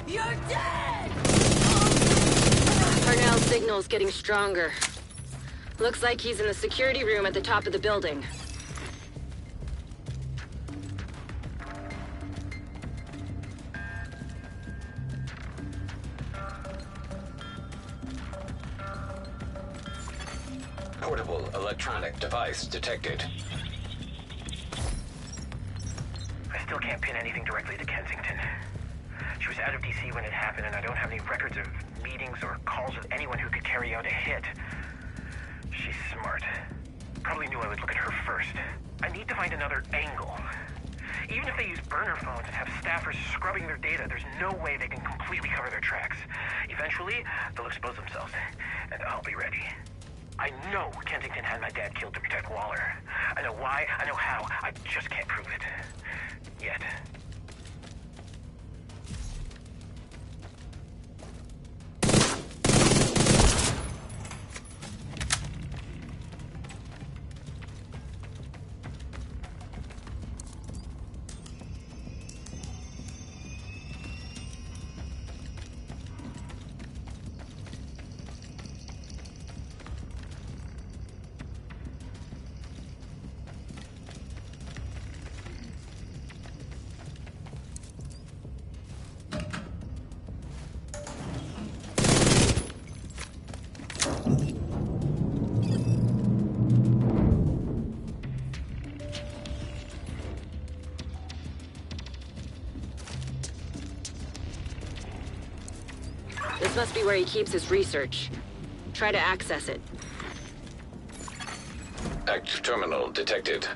You're dead! Parnell's signal's getting stronger. Looks like he's in the security room at the top of the building. portable electronic device detected. I still can't pin anything directly to Kensington. She was out of DC when it happened, and I don't have any records of meetings or calls with anyone who could carry out a hit. She's smart. Probably knew I would look at her first. I need to find another angle. Even if they use burner phones and have staffers scrubbing their data, there's no way they can completely cover their tracks. Eventually, they'll expose themselves, and I'll be ready. I know Kensington had my dad killed to protect Waller. I know why, I know how, I just can't prove it. Yet. This must be where he keeps his research. Try to access it. Active terminal detected.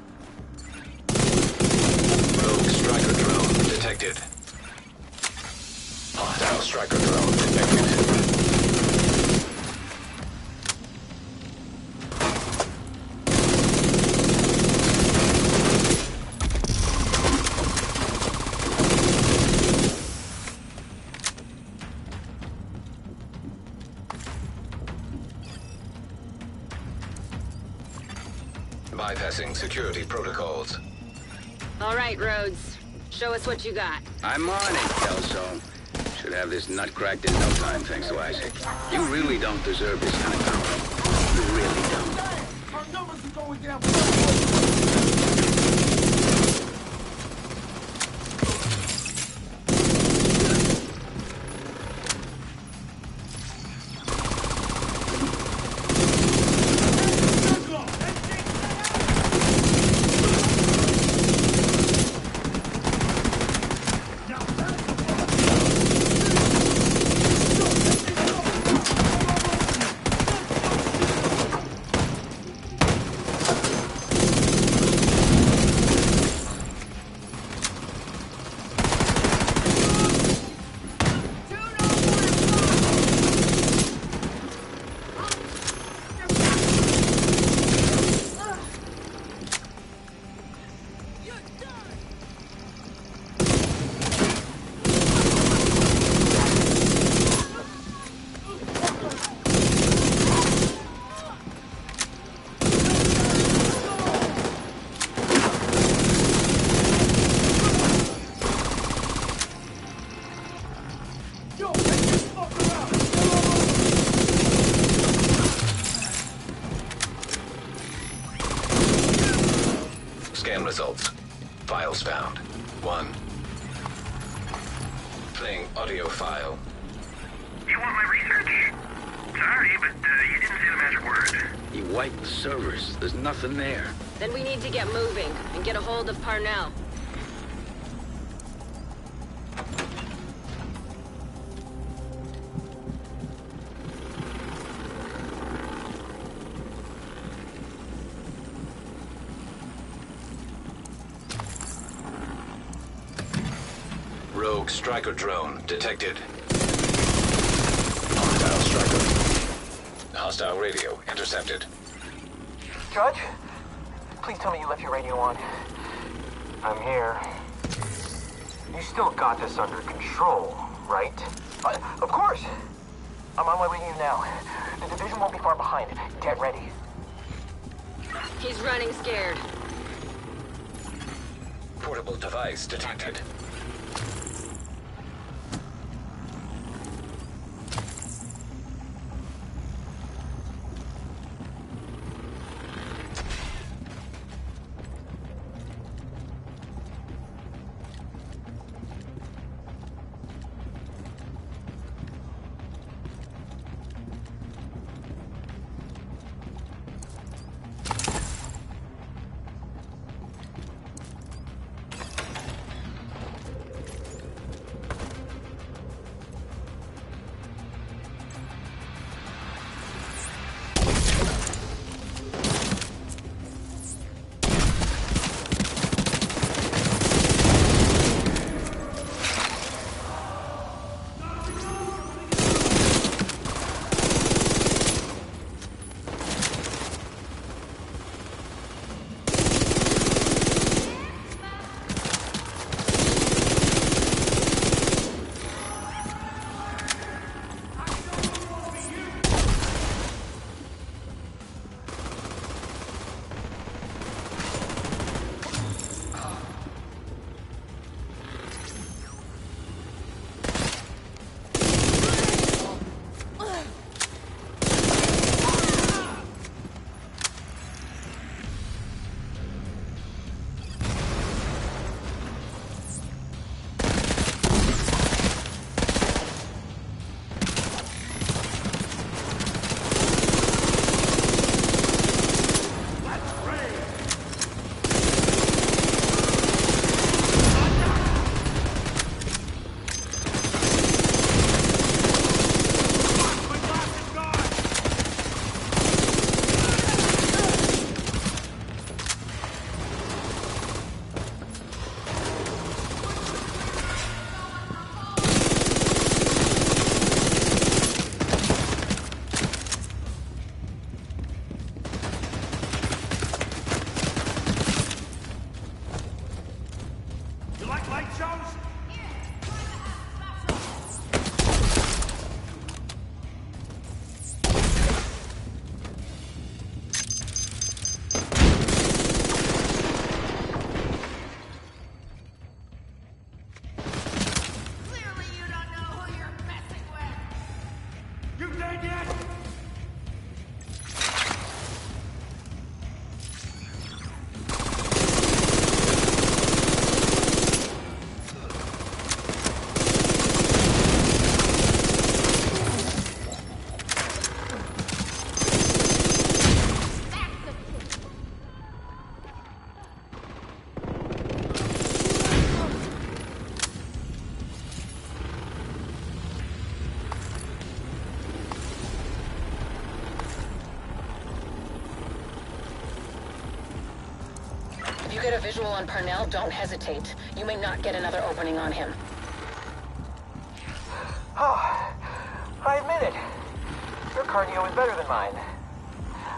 Rogue striker drone detected. Hostile striker drone detected. Bypassing security protocols. All right, Rhodes. Show us what you got. I'm on it, Kelso. Should have this nut cracked in no time, thanks to Isaac. You really don't deserve this kind of power. You really don't. Our numbers are going down. Scan results. Files found. 1. Playing audio file. You want my research? Sorry, but you didn't say the magic word. He wiped the servers. There's nothing there. Then we need to get moving and get a hold of Parnell. Rogue striker drone detected. Hostile striker. Hostile radio intercepted. Judge? Please tell me you left your radio on. I'm here. You still got this under control, right? Of course! I'm on my way to you now. The division won't be far behind. Get ready. He's running scared. Portable device detected. visual on Parnell, don't hesitate. You may not get another opening on him. Oh, I admit it. Your cardio is better than mine.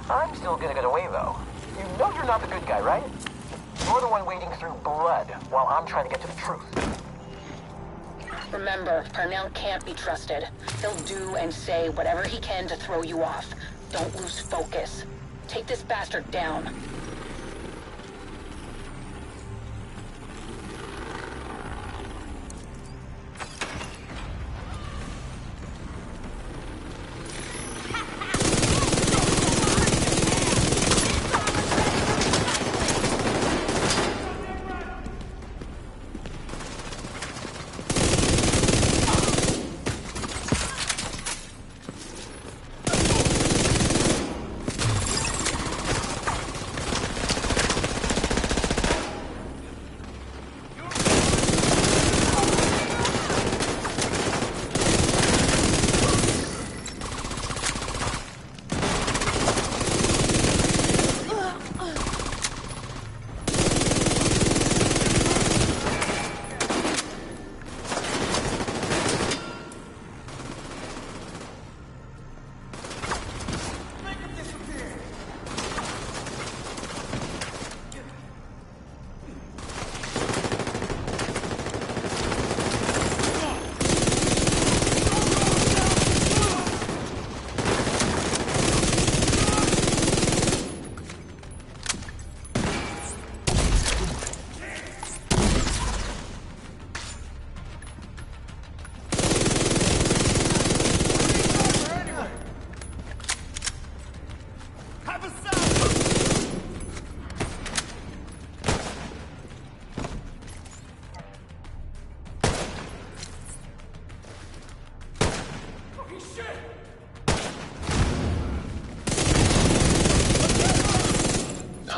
I'm still gonna get away, though. You know you're not the good guy, right? You're the one wading through blood while I'm trying to get to the truth. Remember, Parnell can't be trusted. He'll do and say whatever he can to throw you off. Don't lose focus. Take this bastard down.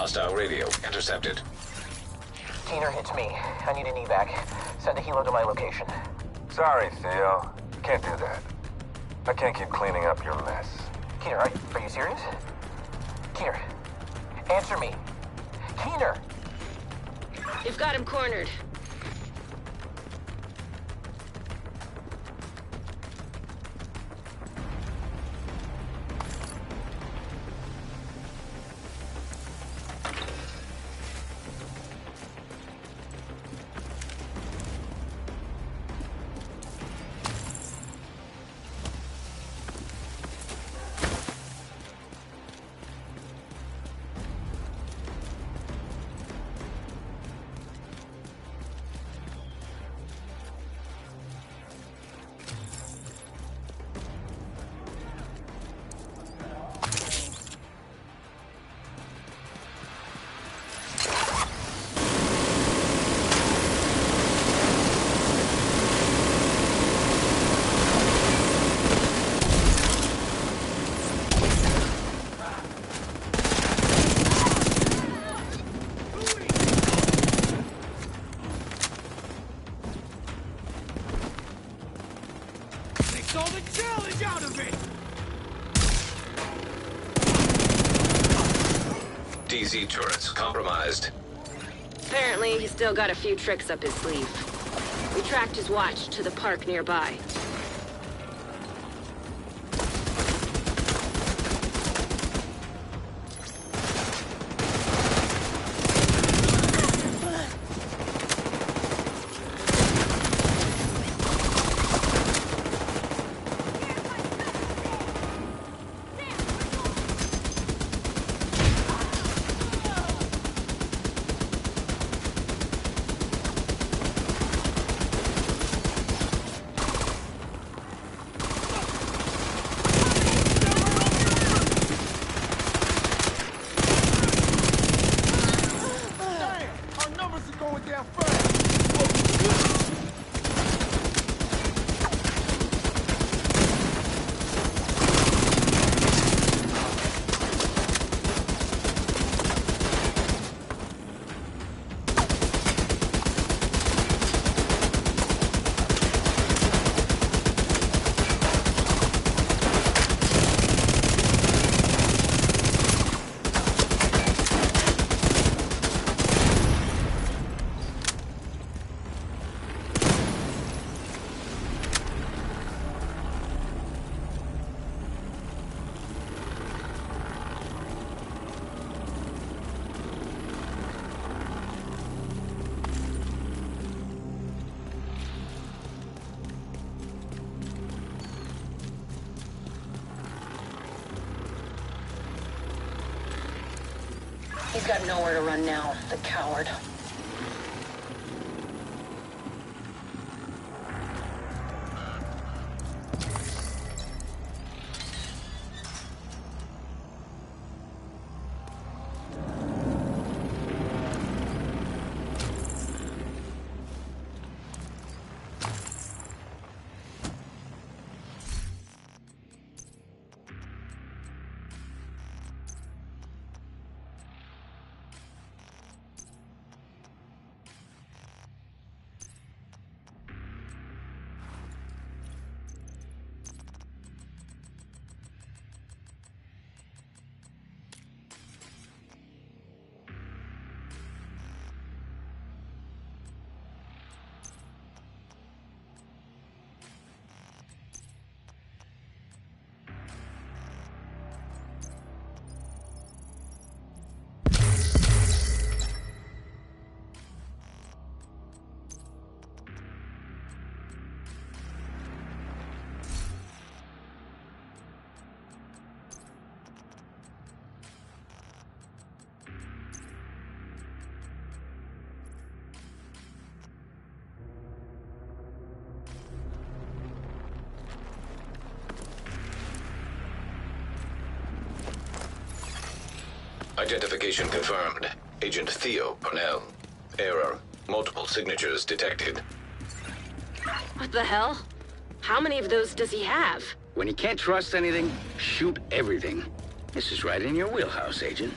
Hostile radio intercepted. Keener, it's me. I need an evac. Send a helo to my location. Sorry, Theo. Can't do that. I can't keep cleaning up your mess. Keener, are you serious? Keener, answer me. Keener! You've got him cornered. All the challenge out of it! DZ turrets compromised. Apparently, he's still got a few tricks up his sleeve. We tracked his watch to the park nearby. He's got nowhere to run now, the coward. Identification confirmed. Agent Theo Parnell. Error. Multiple signatures detected. What the hell? How many of those does he have? When you can't trust anything, shoot everything. This is right in your wheelhouse, Agent.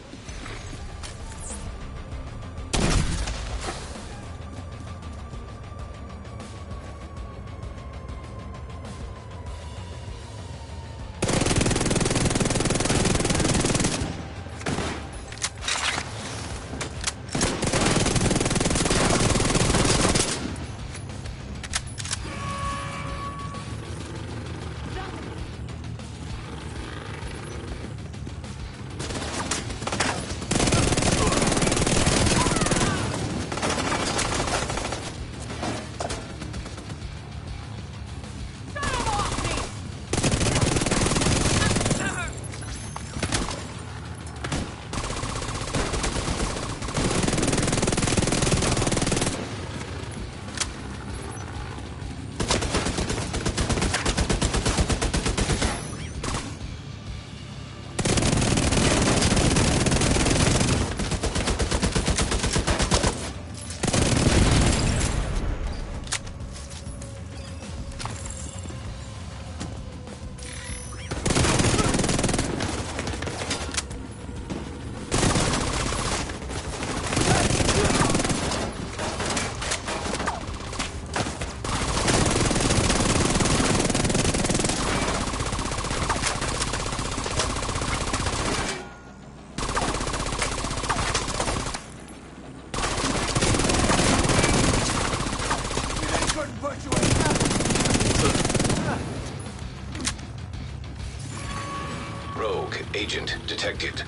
Rogue agent detected.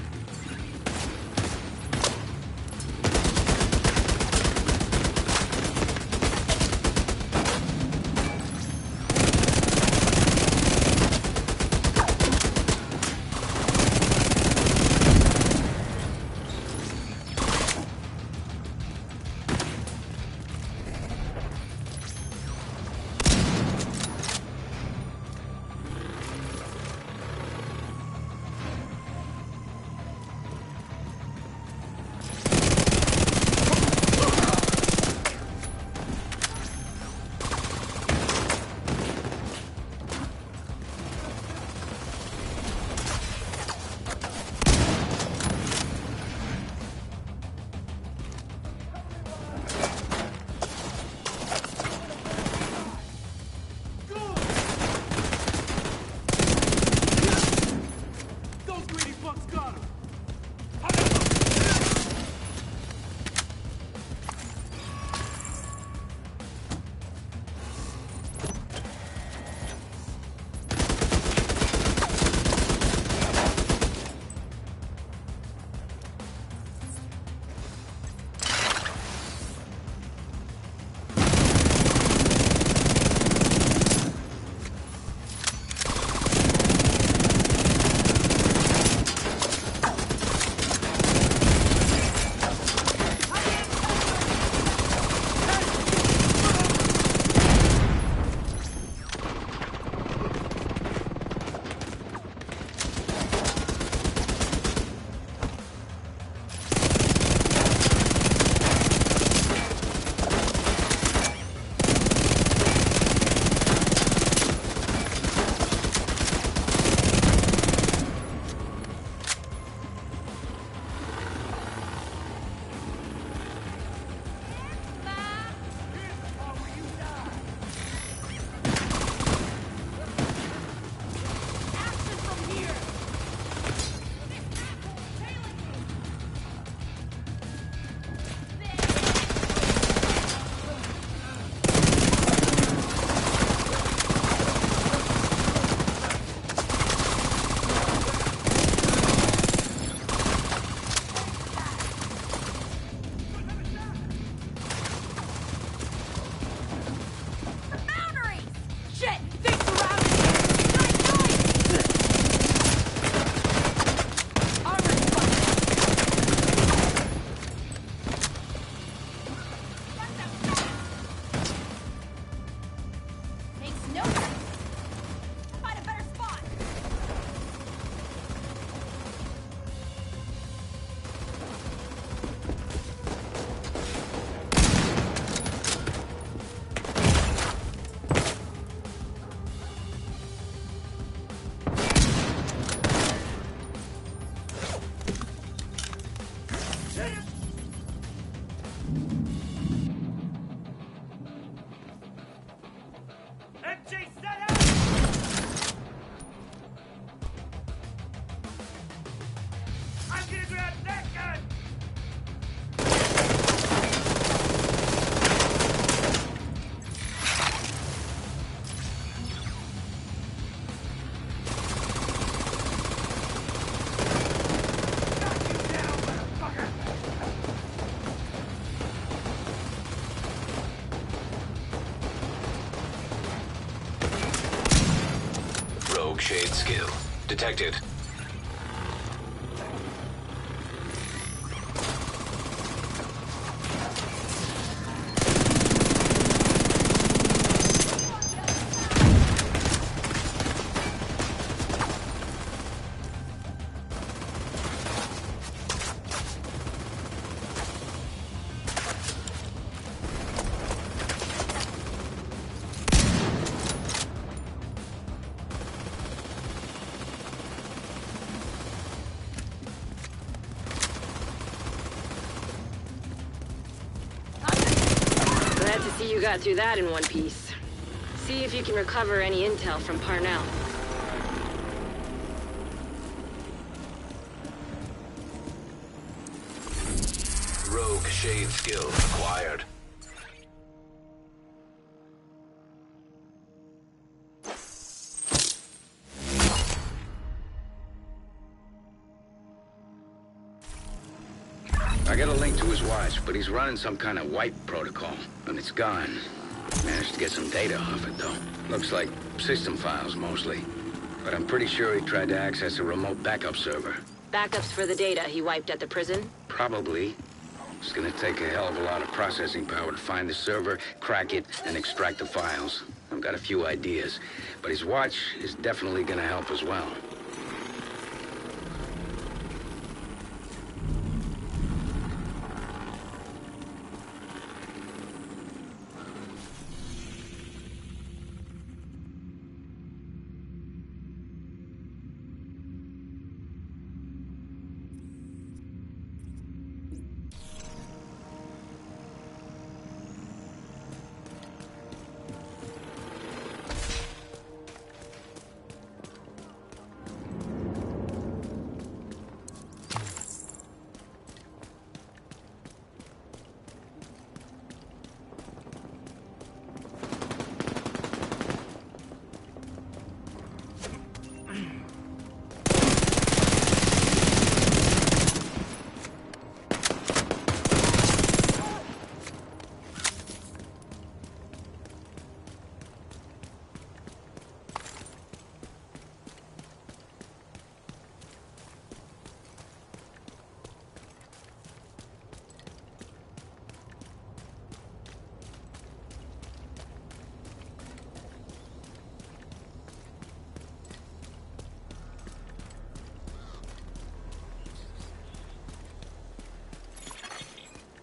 Rogue shade skill. Detected. Glad to see you got through that in one piece. See if you can recover any intel from Parnell. Rogue shade skill acquired. I got a link to his watch, but he's running some kind of wipe protocol, and it's gone. Managed to get some data off it, though. Looks like system files, mostly. But I'm pretty sure he tried to access a remote backup server. Backups for the data he wiped at the prison? Probably. It's gonna take a hell of a lot of processing power to find the server, crack it, and extract the files. I've got a few ideas, but his watch is definitely gonna help as well.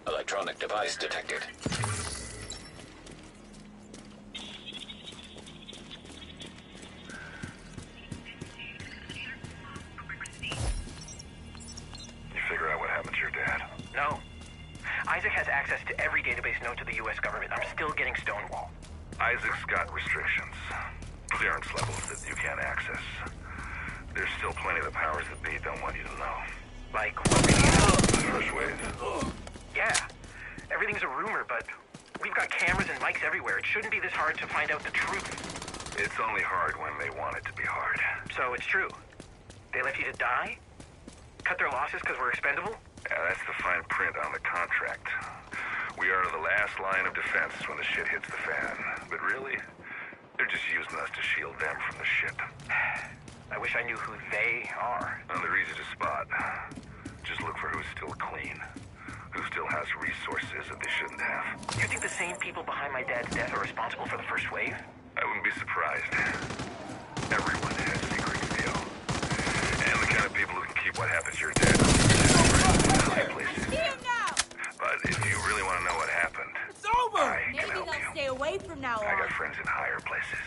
Electronic device detected. You figure out what happened to your dad? No. Isaac has access to every database known to the U.S. government. I'm still getting Stonewall. Isaac's got restrictions. Clearance levels that you can't access. There's still plenty of the powers that be don't want you to know. Like, what really happened? First wave. Yeah. Everything's a rumor, but we've got cameras and mics everywhere. It shouldn't be this hard to find out the truth. It's only hard when they want it to be hard. So it's true. They left you to die? Cut their losses because we're expendable? Yeah, that's the fine print on the contract. We are the last line of defense when the shit hits the fan. But really, they're just using us to shield them from the shit. I wish I knew who they are. Well, they're easy to spot. Just look for who's still clean. Who still has resources that they shouldn't have. You think the same people behind my dad's death are responsible for the first wave? I wouldn't be surprised. Everyone has secrets, Theo. And the kind of people who can keep what happens to your dad in high places. But if you really want to know what happened, It's over! I can help you. Stay away from now on. I got friends in higher places.